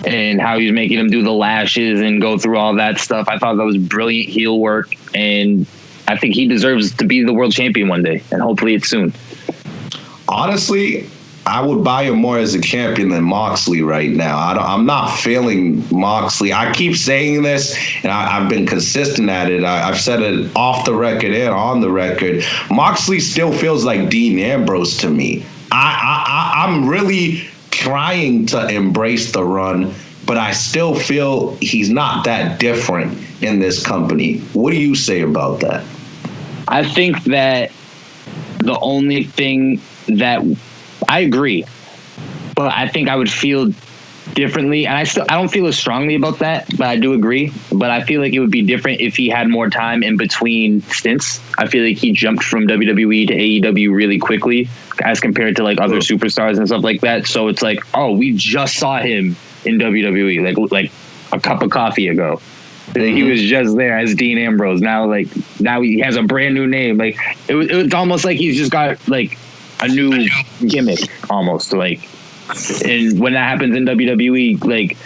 and how he's making him do the lashes and go through all that stuff, I thought that was brilliant heel work, and I think he deserves to be the world champion one day, and hopefully it's soon. Honestly, I would buy him more as a champion than Moxley right now. I'm not feeling Moxley. I keep saying this, and I've been consistent at it. I've said it off the record and on the record. Moxley still feels like Dean Ambrose to me. I'm really trying to embrace the run, but I still feel he's not that different in this company. What do you say about that? I think that the only thing that I agree, but I think I would feel differently, and I don't feel as strongly about that, but I do agree. But I feel like it would be different if he had more time in between stints. I feel like he jumped from WWE to AEW really quickly as compared to like other superstars and stuff like that. So it's like, oh, we just saw him in WWE like a cup of coffee ago. Mm-hmm. He was just there as Dean Ambrose. Now he has a brand new name. Like it was almost like he's just got like a new gimmick almost, like. And when that happens in WWE, like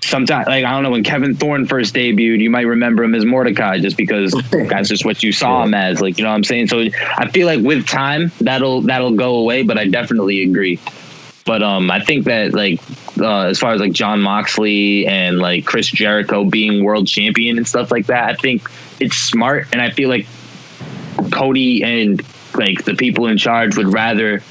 sometimes, like I don't know, when Kevin Thorne first debuted, you might remember him as Mordecai just because that's just what you saw him as, like, you know what I'm saying? So I feel like with time that'll go away, but I definitely agree. But I think that like as far as like John Moxley and like Chris Jericho being world champion and stuff like that, I think it's smart, and I feel like Cody and like the people in charge would rather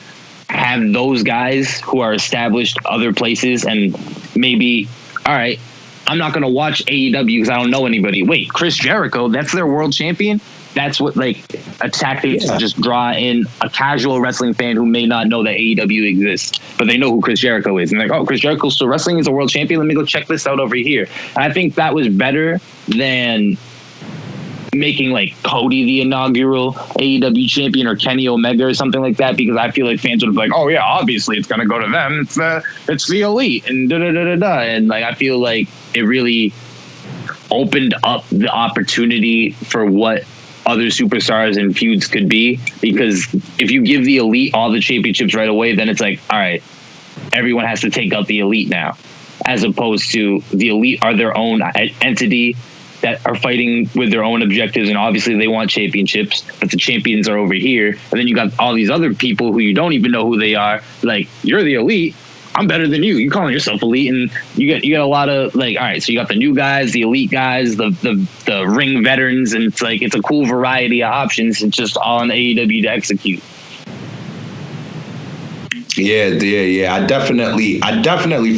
have those guys who are established other places and maybe, all right, I'm not going to watch AEW because I don't know anybody. Wait, Chris Jericho, that's their world champion? That's what, like, a tactic to just draw in a casual wrestling fan who may not know that AEW exists, but they know who Chris Jericho is. And like, oh, Chris Jericho's still wrestling, is a world champion. Let me go check this out over here. And I think that was better than making like Cody the inaugural AEW champion or Kenny Omega or something like that, because I feel like fans would be like, oh yeah, obviously it's gonna go to them. It's the elite and da da da da da. And like I feel like it really opened up the opportunity for what other superstars and feuds could be, because if you give the elite all the championships right away, then it's like, all right, everyone has to take out the elite now, as opposed to the elite are their own entity that are fighting with their own objectives, and obviously they want championships, but the champions are over here. And then you got all these other people who you don't even know who they are. Like, you're the elite, I'm better than you. You're calling yourself elite, and you get a lot of like, all right, so you got the new guys, the elite guys, the ring veterans, and it's like it's a cool variety of options. It's just all on AEW to execute. Yeah. I definitely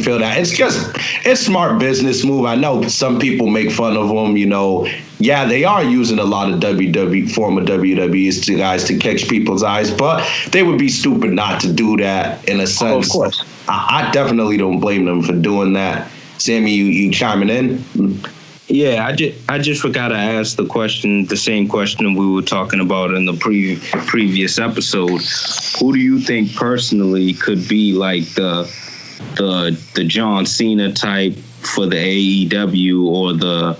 feel that. It's smart business move. I know some people make fun of them, you know. Yeah, they are using a lot of former WWE's guys to catch people's eyes, but they would be stupid not to do that in a sense. Oh, of course. I definitely don't blame them for doing that. Sammy, you chiming in? Yeah, I just forgot to ask the same question we were talking about in the previous episode. Who do you think personally could be like the John Cena type for the AEW, or the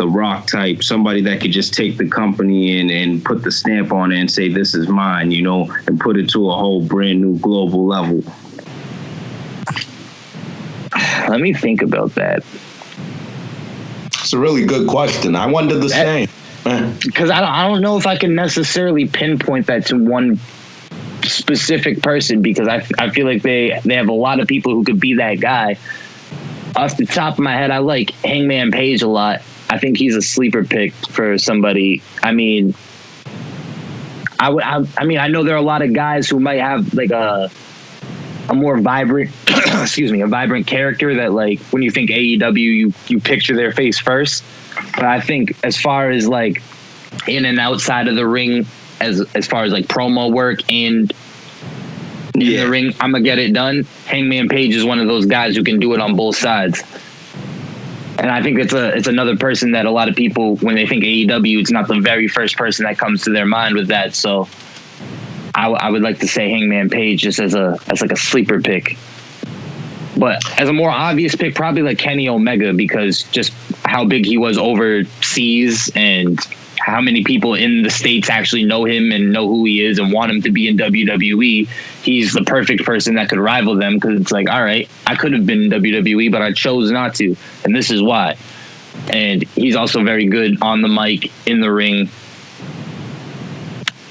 Rock type, somebody that could just take the company and put the stamp on it and say, this is mine, you know, and put it to a whole brand new global level? Let me think about that. It's a really good question. I wonder the same. Because I don't know if I can necessarily pinpoint that to one specific person, because I feel like they have a lot of people who could be that guy. Off the top of my head, I like Hangman Page a lot. I think he's a sleeper pick for somebody. I mean, I know there are a lot of guys who might have like a more vibrant, a vibrant character that, like, when you think AEW, you picture their face first. But I think as far as like in and outside of the ring, as far as like promo work and in the ring, I'm gonna get it done. Hangman Page is one of those guys who can do it on both sides. And I think it's another person that a lot of people, when they think AEW, it's not the very first person that comes to their mind with that. So I would like to say Hangman Page just as like a sleeper pick. But as a more obvious pick, probably like Kenny Omega, because just how big he was overseas and how many people in the States actually know him and know who he is and want him to be in WWE. He's the perfect person that could rival them, because it's like, all right, I could have been in WWE, but I chose not to, and this is why. And he's also very good on the mic, in the ring.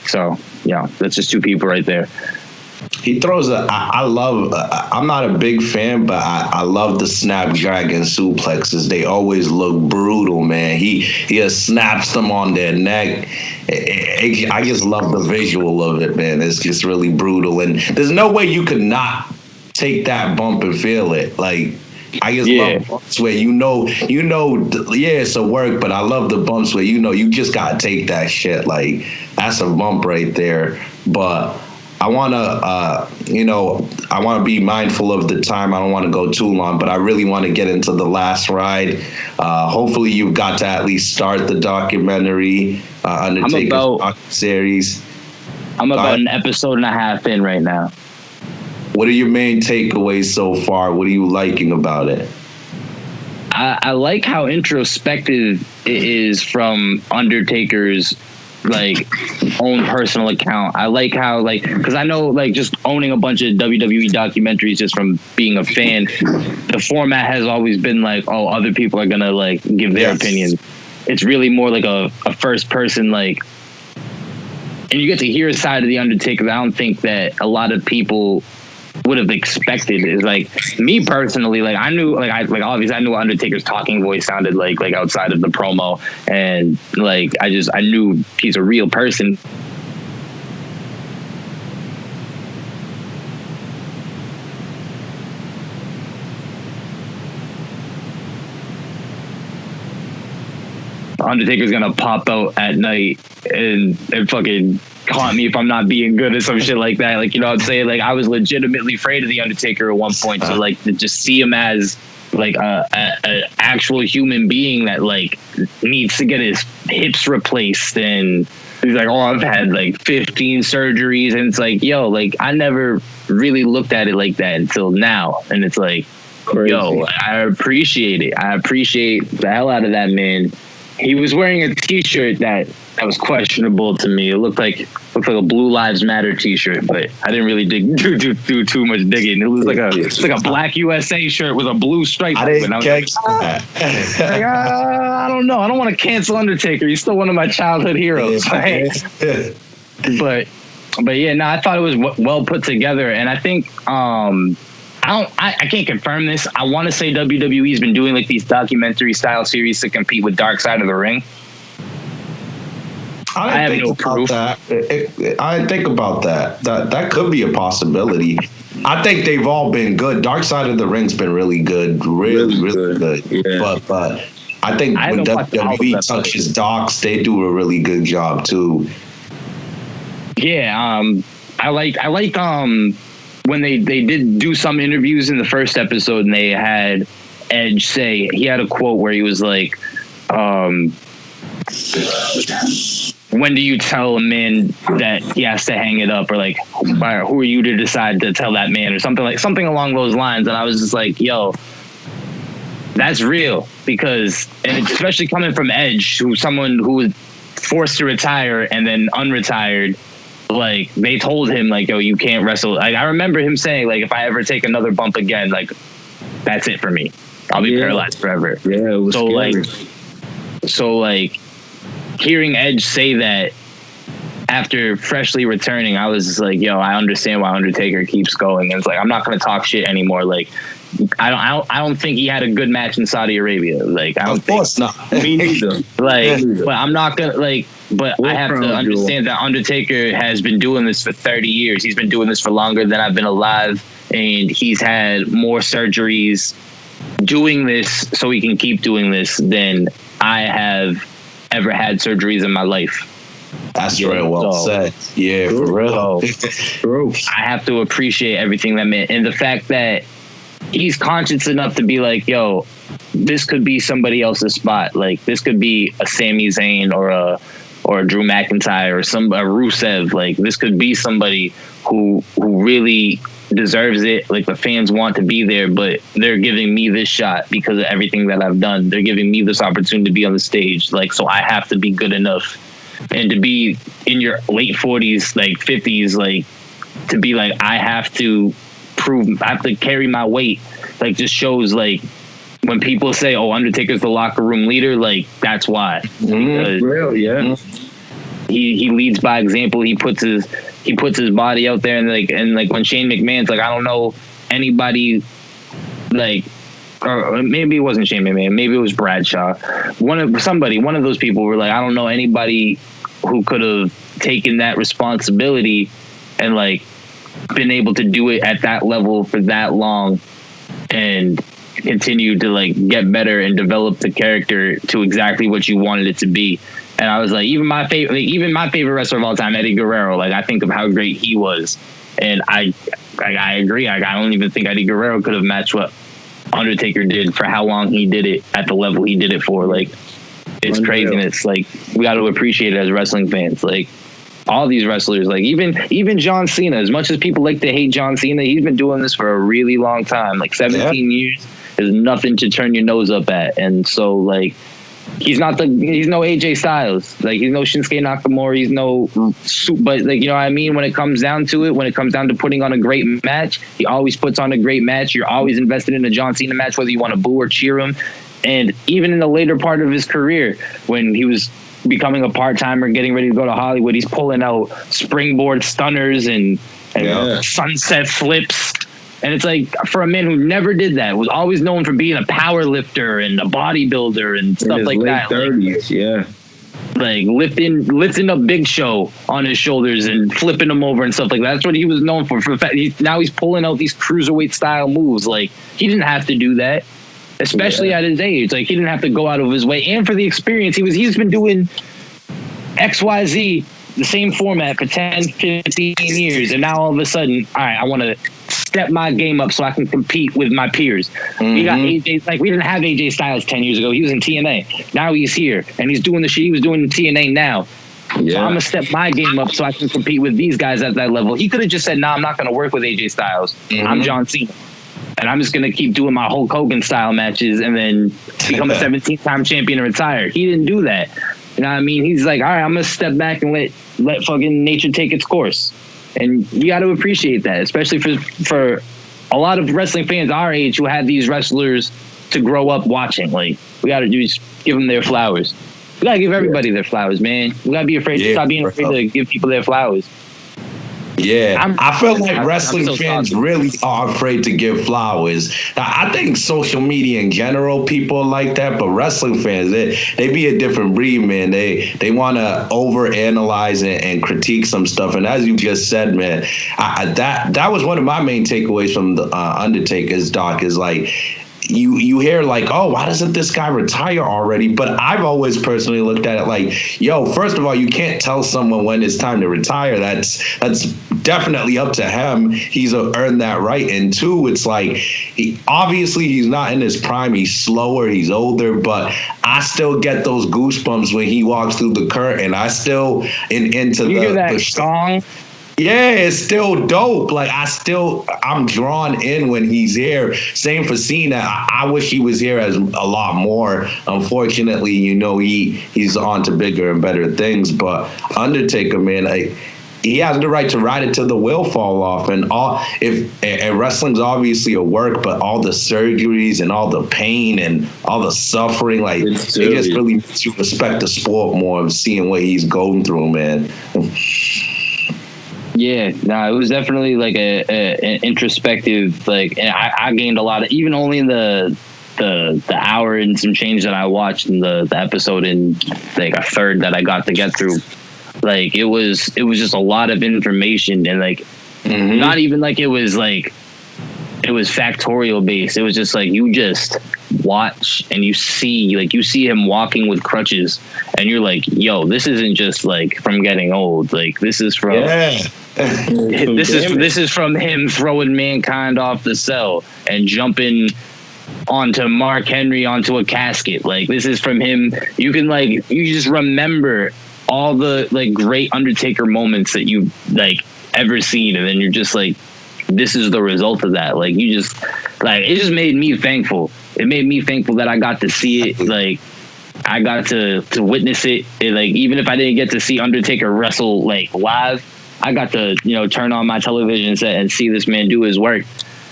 So, yeah, that's just two people right there. He throws I'm not a big fan, but I love the Snapdragon suplexes. They always look brutal, man. He just snaps them on their neck. I just love the visual of it, man. It's just really brutal. And there's no way you could not take that bump and feel it. Like, I just love bumps where you know, it's a work, but I love the bumps where you just gotta take that shit. Like, that's a bump right there. But I want to be mindful of the time. I don't want to go too long, but I really want to get into the last ride. Hopefully you've got to at least start the documentary, Undertaker's series. I'm about an episode and a half in right now. What are your main takeaways so far? What are you liking about it? I like how introspective it is from Undertaker's like own personal account. I like how, like, because I know, like, just owning a bunch of WWE documentaries just from being a fan, the format has always been like, oh, other people are gonna like give their opinion. It's really more like a first person, like, and you get to hear a side of the Undertaker that I don't think that a lot of people would have expected. Is like, me personally, like, I knew, like, obviously I knew what Undertaker's talking voice sounded like outside of the promo, and like I knew he's a real person. Undertaker's gonna pop out at night and fucking haunt me if I'm not being good or some shit like that. Like, you know what I'm saying? Like, I was legitimately afraid of the Undertaker at one point. So like to just see him as like a actual human being that like needs to get his hips replaced, and he's like, oh, I've had like 15 surgeries, and it's like, yo, like I never really looked at it like that until now, and it's like, crazy. Yo, I appreciate it. I appreciate the hell out of that man. He was wearing a T-shirt that was questionable to me. It looked like a Blue Lives Matter T-shirt, but I didn't really do too much digging. It was like a Black USA shirt with a blue stripe. I didn't catch that. Like, I don't know. I don't want to cancel Undertaker. He's still one of my childhood heroes. Right? But yeah, no, I thought it was well put together, and I think I can't confirm this. I want to say WWE's been doing like these documentary style series to compete with Dark Side of the Ring. I have no proof. I think about that. That could be a possibility. I think they've all been good. Dark Side of the Ring's been really good, really good. Yeah. But I think when WWE touches Docs, they do a really good job too. Yeah, I like when they did do some interviews in the first episode, and they had Edge say, he had a quote where he was like, when do you tell a man that he has to hang it up, or like, who are you to decide to tell that man, or something along those lines. And I was just like, yo, that's real, because, and it's especially coming from Edge, someone who was forced to retire and then unretired. Like, they told him, like, yo, you can't wrestle. Like, I remember him saying, like, if I ever take another bump again, like, that's it for me. I'll be paralyzed forever. Yeah, it was scary. So like hearing Edge say that after freshly returning, I was just like, yo, I understand why Undertaker keeps going. And it's like, I'm not going to talk shit anymore. Like, I don't think he had a good match in Saudi Arabia. Like, I don't Of course not. Me neither. Like, but I'm not going to, like, but I have to understand that Undertaker has been doing this for 30 years. He's been doing this for longer than I've been alive. And he's had more surgeries doing this so he can keep doing this than I have ever had surgeries in my life. That's real well said. Yeah, for real. I have to appreciate everything that man, and the fact that he's conscious enough to be like, yo, this could be somebody else's spot. Like, this could be a Sami Zayn or a Drew McIntyre or a Rusev. Like, this could be somebody who really deserves it. Like, the fans want to be there, but they're giving me this shot because of everything that I've done. They're giving me this opportunity to be on the stage. Like, so I have to be good enough. And to be in your late 40s, like 50s, like to be like, I have to carry my weight. Like, just shows, like, when people say, oh, Undertaker's the locker room leader, like, that's why. Real, yeah. He leads by example. He puts his body out there, and like when Shane McMahon's like, I don't know anybody, like, or maybe it wasn't Shane McMahon, maybe it was Bradshaw. One of those people were like, I don't know anybody who could have taken that responsibility and like been able to do it at that level for that long and continue to like get better and develop the character to exactly what you wanted it to be. And I was like, even my favorite wrestler of all time, Eddie Guerrero, like, I think of how great he was. And I agree. I don't even think Eddie Guerrero could have matched what Undertaker did for how long he did it at the level he did it for. Like, it's craziness. Like, we got to appreciate it as wrestling fans. Like, all these wrestlers, like even John Cena, as much as people like to hate John Cena, he's been doing this for a really long time. Like, 17 years is nothing to turn your nose up at. And so, like, he's no AJ Styles, like, he's no Shinsuke Nakamura, he's no, but, like, you know what I mean? When it comes down to it, when it comes down to putting on a great match, he always puts on a great match. You're always invested in a John Cena match, whether you want to boo or cheer him. And even in the later part of his career, when he was becoming a part-timer, getting ready to go to Hollywood, he's pulling out springboard stunners and sunset flips. And it's like, for a man who never did that, was always known for being a power lifter and a bodybuilder and stuff like that. 30s, like lifting up Big Show on his shoulders and flipping him over and stuff like that. That's what he was known for. For the fact now he's pulling out these cruiserweight style moves. Like, he didn't have to do that. especially at his age. Like, he didn't have to go out of his way, and for the experience, he's been doing XYZ, the same format for 10, 15 years, and now all of a sudden, all right, I want to step my game up so I can compete with my peers. We got AJ, like, we didn't have AJ Styles 10 years ago. He was in TNA. Now he's here, and he's doing the shit he was doing in TNA now. Yeah. So I'm going to step my game up so I can compete with these guys at that level. He could have just said, nah, I'm not going to work with AJ Styles. I'm John Cena. And I'm just going to keep doing my Hulk Hogan style matches and then become a 17-time champion and retire. He didn't do that. You know what I mean? He's like, all right, I'm going to step back and let fucking nature take its course. And you got to appreciate that, especially for a lot of wrestling fans our age who had these wrestlers to grow up watching. Like, we got to just give them their flowers. We got to give everybody their flowers, man. We got to be afraid to stop being afraid to give people their flowers. Yeah, I feel like wrestling fans really are afraid to give flowers. I think social media in general, people are like that, but wrestling fans, they be a different breed, man. They want to overanalyze and critique some stuff. And as you just said, man, that was one of my main takeaways from the Undertaker's doc is like, you hear like, oh, why doesn't this guy retire already? But I've always personally looked at it like, yo, first of all, you can't tell someone when it's time to retire. That's definitely up to him. He's earned that right. And two, it's like, obviously he's not in his prime. He's slower. He's older. But I still get those goosebumps when he walks through the curtain. I still into you hear that song. Yeah, it's still dope. Like, I'm drawn in when he's here. Same for Cena. I wish he was here as a lot more. Unfortunately, he's on to bigger and better things. But Undertaker, man, he has the right to ride it till the wheel fall off. And wrestling's obviously a work, but all the surgeries and all the pain and all the suffering, like, it just really makes you respect the sport more of seeing what he's going through, man. Yeah, it was definitely like an introspective, like, and I gained a lot of, even only in the hour and some change that I watched in the episode in like a third that I got to get through. Like, it was just a lot of information, and like, not even like it was factorial based. It was just like, you just watch and you see him walking with crutches, and you're like, yo, this isn't just like from getting old. Like, this is from this is from him throwing Mankind off the cell and jumping onto Mark Henry onto a casket. Like, this is from him. You can you just remember all the like great Undertaker moments that you like ever seen, and then you're just like, this is the result of that. Like, you just like, it just made me thankful. It made me thankful that I got to see it. Like, I got to witness it. And like, even if I didn't get to see Undertaker wrestle like live, I got to, turn on my television set and see this man do his work,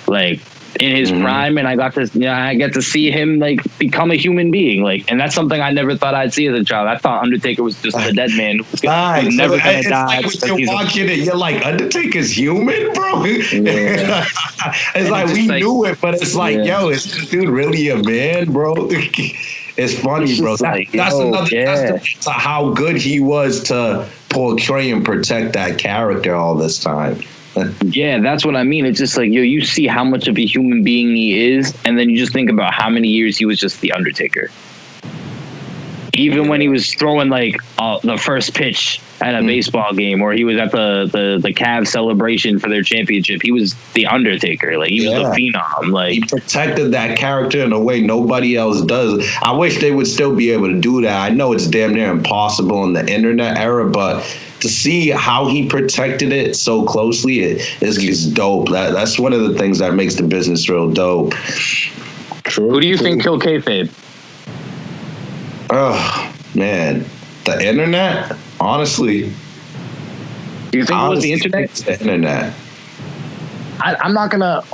like, in his prime, and I get to see him like become a human being, like, and that's something I never thought I'd see as a child. I thought Undertaker was just a dead man who's never gonna die. Like, when you're watching it, you're like, Undertaker's human, bro. Yeah. It's like, we knew it, but it's like, yo, is this dude really a man, bro? It's funny, bro. That's how good he was to portray and protect that character all this time. Yeah, that's what I mean. It's just like, yo, you see how much of a human being he is, and then you just think about how many years he was just the Undertaker. Even when he was throwing like the first pitch at a baseball game, or he was at the Cavs celebration for their championship, he was the Undertaker. Like, he was the phenom. Like, he protected that character in a way nobody else does. I wish they would still be able to do that. I know it's damn near impossible in the internet era, but to see how he protected it so closely is dope. That's one of the things that makes the business real dope. True. Who do you think killed kayfabe? Oh, man. The internet? Honestly. Do you think it was the internet? The internet. I'm not gonna...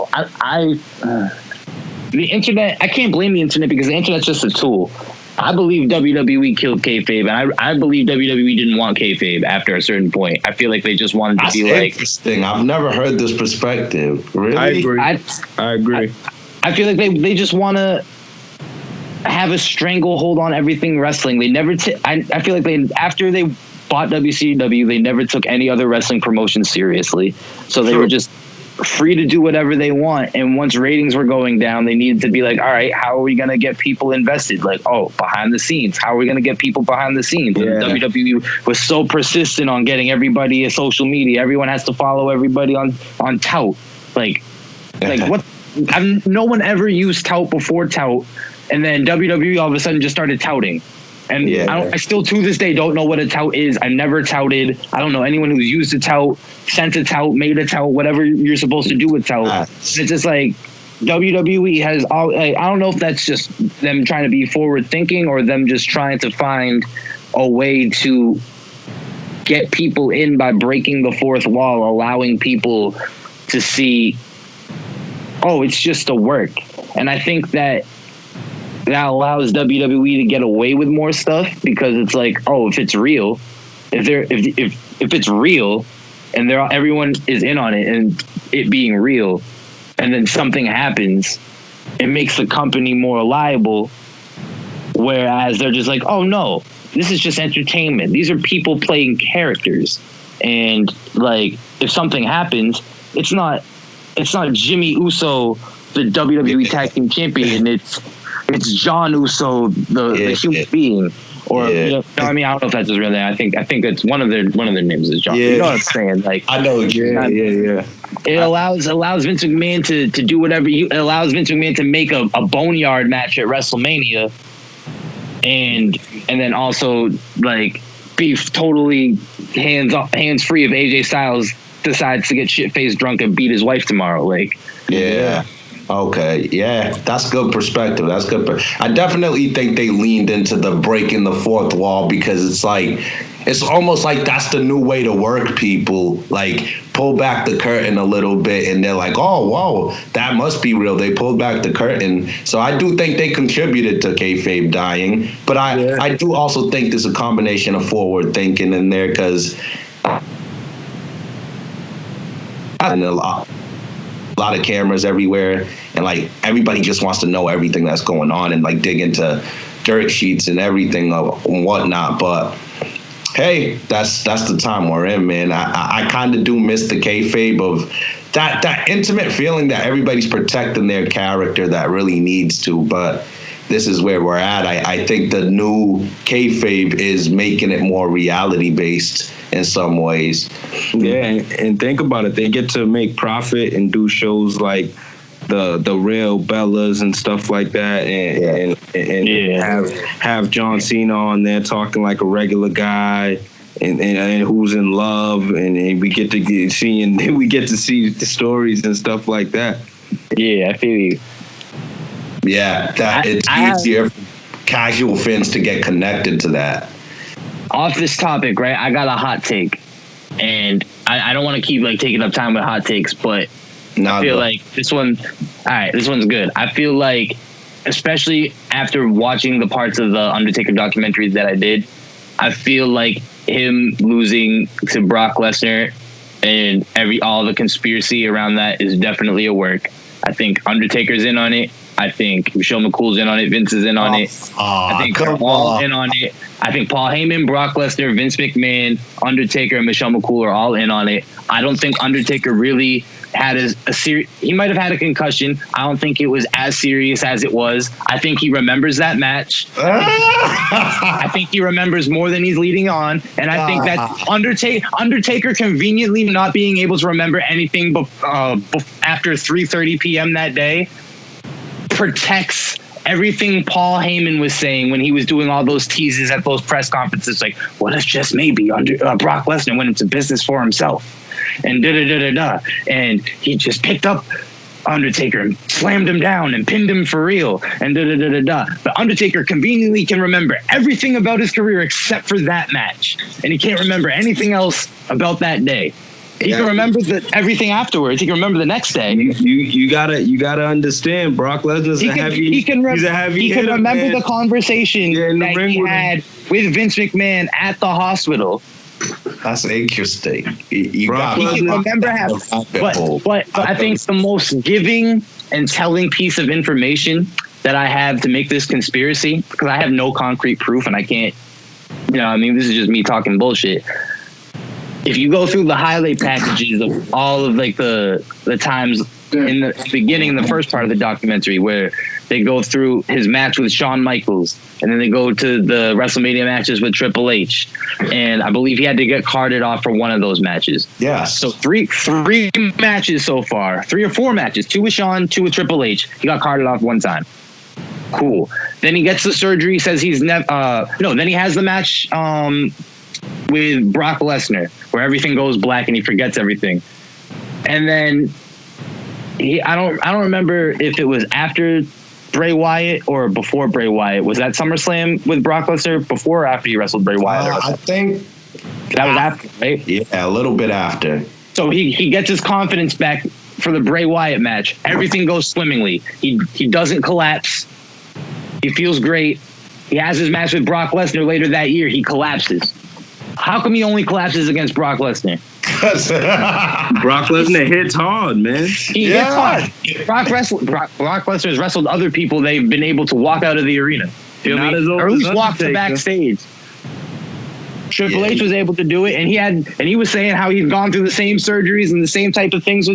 the internet... I can't blame the internet, because the internet's just a tool. I believe WWE killed kayfabe, and I believe WWE didn't want kayfabe after a certain point. I feel like they just wanted to be like... Interesting. I've never heard this perspective. Really? I agree. I agree. I feel like they just want to have a stranglehold on everything wrestling. They never... I feel like after they bought WCW, they never took any other wrestling promotion seriously. So they were just free to do whatever they want. And once ratings were going down, they needed to be like, all right, how are we going to get people invested? Like, oh, behind the scenes. How are we going to get people behind the scenes? Yeah. And WWE was so persistent on getting everybody a social media. Everyone has to follow everybody on Tout. Like what? No one ever used Tout before Tout. And then WWE all of a sudden just started touting. And I still to this day don't know what a tout is. I never touted. I don't know anyone who's used a tout, sent a tout, made a tout, whatever you're supposed to do with tout. It's just like WWE has all. Like, I don't know if that's just them trying to be forward thinking or them just trying to find a way to get people in by breaking the fourth wall, allowing people to see, oh, it's just a work. And I think that allows WWE to get away with more stuff because it's like, oh, if it's real, if it's real, and everyone is in on it and it being real, and then something happens, it makes the company more liable. Whereas they're just like, oh no, this is just entertainment. These are people playing characters, and like if something happens, it's not Jimmy Uso, the WWE Tag Team Champion. It's John Uso, the human being, or you know what I mean. I don't know if that's his real name. I think it's one of their names is John. You know what I'm saying? Like I know. Yeah. It allows Vince McMahon to do whatever. It allows Vince McMahon to make a boneyard match at WrestleMania, and then also like be totally hands free if AJ Styles decides to get shit faced drunk and beat his wife tomorrow. Like Okay, yeah, that's good perspective. That's good. I definitely think they leaned into the breaking the fourth wall because it's almost like that's the new way to work people. Like pull back the curtain a little bit, and they're like, "Oh, whoa, that must be real." They pulled back the curtain, so I do think they contributed to kayfabe dying. But I do also think there's a combination of forward thinking in there because and a lot of cameras everywhere, and like everybody just wants to know everything that's going on and like dig into dirt sheets and everything and whatnot. But hey, that's the time we're in, man. I kind of do miss the kayfabe of that intimate feeling that everybody's protecting their character that really needs to. But this is where we're at. I think the new kayfabe is making it more reality based in some ways. Yeah, and think about it. They get to make profit and do shows like the real Bellas and stuff like that, and have John Cena on there talking like a regular guy. And who's in love, and we get to see the stories and stuff like that. Yeah, I feel you. Yeah, it's easier for casual fans to get connected to that. Off this topic, right? I got a hot take, and I don't want to keep like taking up time with hot takes, but I feel like this one. All right, this one's good. I feel like, especially after watching the parts of the Undertaker documentaries that I did, I feel like him losing to Brock Lesnar and all the conspiracy around that is definitely a work. I think Undertaker's in on it. I think Michelle McCool's in on it. Vince is in on it. I think they're all in on it. I think Paul Heyman, Brock Lesnar, Vince McMahon, Undertaker, and Michelle McCool are all in on it. I don't think Undertaker really had a serious. He might have had a concussion. I don't think it was as serious as it was. I think he remembers that match. I think he remembers more than he's leading on, and I think that Undertaker conveniently not being able to remember anything after 3:30 p.m. that day protects everything Paul Heyman was saying when he was doing all those teases at those press conferences. Like, what if just maybe Brock Lesnar went into business for himself and da-da-da-da-da. And he just picked up Undertaker and slammed him down and pinned him for real and da-da-da-da-da. But Undertaker conveniently can remember everything about his career except for that match. And he can't remember anything else about that day. He can remember everything afterwards. He can remember the next day. You gotta understand. Brock Lesnar's a heavy. He can remember the conversation that he had with Vince McMahon at the hospital. That's interesting. He can remember but I think the most giving and telling piece of information that I have to make this conspiracy, because I have no concrete proof and I can't. You know, I mean, this is just me talking bullshit. if you go through the highlight packages of all of like the times in the beginning, in the first part of the documentary, where they go through his match with Shawn Michaels, and then they go to the WrestleMania matches with Triple H, and I believe he had to get carded off for one of those matches. Yeah. So three matches so far, 3 or 4 matches, 2 with Shawn, 2 with Triple H. He got carded off one time. Cool. Then he gets the surgery. Says he's never. Then he has the match with Brock Lesnar, where everything goes black and he forgets everything, and then I don't remember if it was after Bray Wyatt or before Bray Wyatt. Was that SummerSlam with Brock Lesnar before or after he wrestled Bray Wyatt? I think that was after, right? Yeah, a little bit after. So he gets his confidence back for the Bray Wyatt match. Everything goes swimmingly. He doesn't collapse. He feels great. He has his match with Brock Lesnar later that year. He collapses. How come he only collapses against Brock Lesnar? Brock Lesnar hits hard, man. He hits hard. Brock Lesnar has wrestled other people. They've been able to walk out of the arena. Feel me? Or at least walk to backstage. Triple H was able to do it, and he was saying how he'd gone through the same surgeries and the same type of things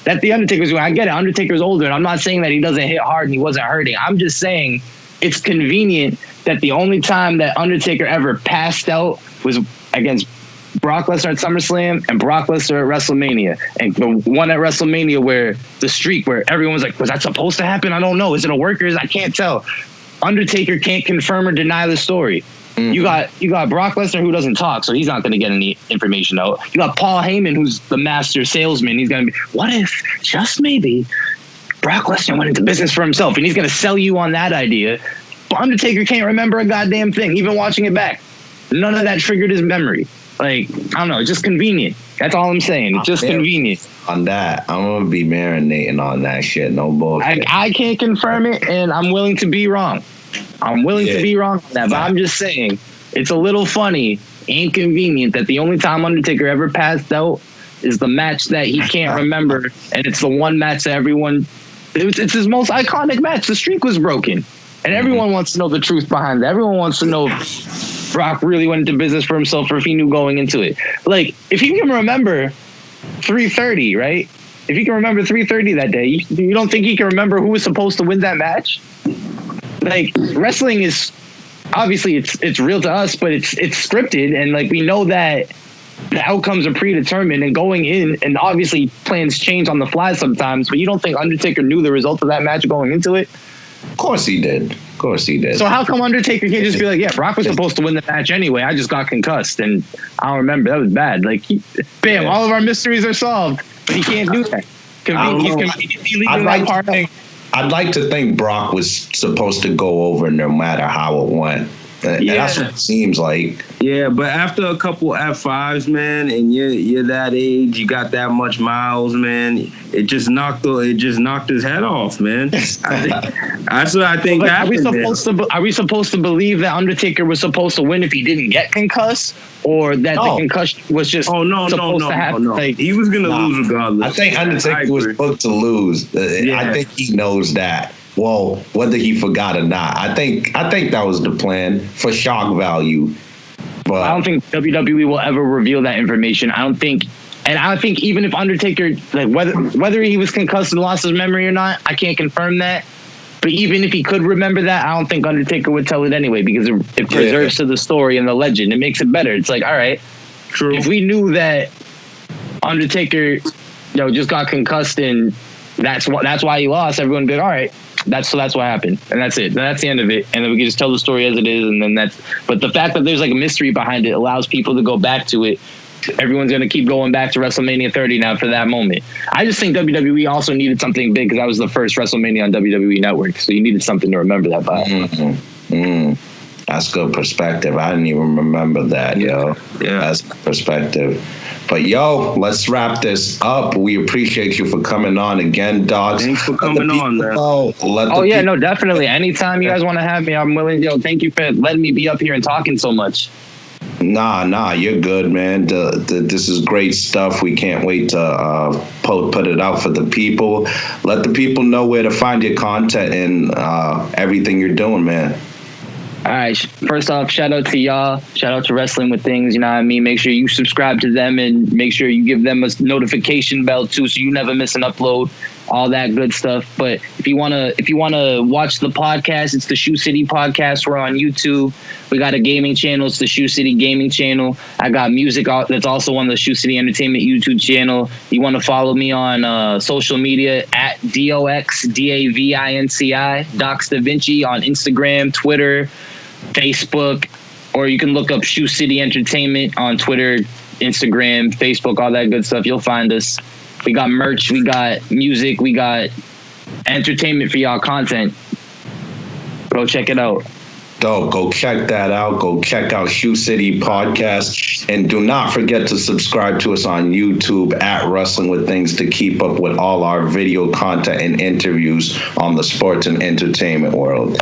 that the Undertaker's doing. I get it. Undertaker's older, and I'm not saying that he doesn't hit hard and he wasn't hurting. I'm just saying it's convenient that the only time that Undertaker ever passed out was against Brock Lesnar at SummerSlam and Brock Lesnar at WrestleMania. And the one at WrestleMania where the streak where everyone's like, was that supposed to happen? I don't know. Is it a worker? I can't tell. Undertaker can't confirm or deny the story. Mm-hmm. You got Brock Lesnar, who doesn't talk, so he's not going to get any information out. You got Paul Heyman, who's the master salesman. He's going to be, what if, just maybe, Brock Lesnar went into business for himself, and he's going to sell you on that idea. But Undertaker can't remember a goddamn thing, even watching it back. None of that triggered his memory. Like, I don't know, it's just convenient. That's all I'm saying. It's just convenient. On that, I'm going to be marinating on that shit. No bullshit. I can't confirm it, and I'm willing to be wrong. I'm willing to be wrong on that, but I'm just saying it's a little funny and convenient that the only time Undertaker ever passed out is the match that he can't remember, and it's the one match that everyone... It's his most iconic match. The streak was broken, and everyone wants to know the truth behind it. Everyone wants to know if Brock really went into business for himself or if he knew going into it. Like, if he can remember 3:30, right? If he can remember 3:30 that day, you don't think he can remember who was supposed to win that match? Like, wrestling is obviously it's real to us, but it's scripted, and like we know that the outcomes are predetermined and going in, and obviously plans change on the fly sometimes. But you don't think Undertaker knew the result of that match going into it? Of course he did. Of course he did. So how come Undertaker can't just be like, yeah, Brock was supposed to win the match anyway. I just got concussed, and I don't remember. That was bad. Like, bam, all of our mysteries are solved, but he can't do that. He's conveniently leaving that part out. I'd like to think Brock was supposed to go over no matter how it went. And that's what it seems like. Yeah, but after a couple F5s, man, and you're that age, you got that much miles, man, it just knocked his head off, man. That's what I think happened. Are we supposed to believe that Undertaker was supposed to win if he didn't get concussed, or that the concussion was just supposed to happen? No. Like, he was gonna lose regardless. I think Undertaker was booked to lose. I think he knows that. Well, whether he forgot or not, I think that was the plan for shock value. But I don't think WWE will ever reveal that information. I don't think even if Undertaker, like whether he was concussed and lost his memory or not, I can't confirm that. But even if he could remember that, I don't think Undertaker would tell it anyway, because it preserves to the story and the legend. It makes it better. It's like, all right, true. If we knew that Undertaker, just got concussed and that's why he lost, everyone would be like, all right. That's what happened, and that's it. That's the end of it, and then we can just tell the story as it is, and then that's. But the fact that there's like a mystery behind it allows people to go back to it. Everyone's going to keep going back to WrestleMania 30 now for that moment. I just think WWE also needed something big because that was the first WrestleMania on WWE Network, so you needed something to remember that by. That's good perspective. I didn't even remember that, yo. Yeah, that's perspective. But yo, let's wrap this up. We appreciate you for coming on again, dogs. Thanks for coming on, man. No, definitely. Anytime you guys want to have me, I'm willing. Thank you for letting me be up here and talking so much. Nah, you're good, man. This is great stuff. We can't wait to put it out for the people. Let the people know where to find your content and everything you're doing, man. All right. First off, shout out to y'all. Shout out to Wrestling with Things. You know what I mean? Make sure you subscribe to them and make sure you give them a notification bell too, so you never miss an upload. All that good stuff. But if you wanna watch the podcast, it's the Shoe City Podcast. We're on YouTube. We got a gaming channel. It's the Shoe City Gaming Channel. I got music that's also on the Shoe City Entertainment YouTube channel. You want to follow me on social media at DOXDAVINCI, Docs Da Vinci on Instagram, Twitter, Facebook, or you can look up Shoe City Entertainment on Twitter, Instagram, Facebook, all that good stuff. You'll find us. We got merch, we got music, we got entertainment for y'all, content. Go check it out. Dope. Go check that out. Go check out Shoe City Podcast. And do not forget to subscribe to us on YouTube at Wrestling with Things to keep up with all our video content and interviews on the sports and entertainment world.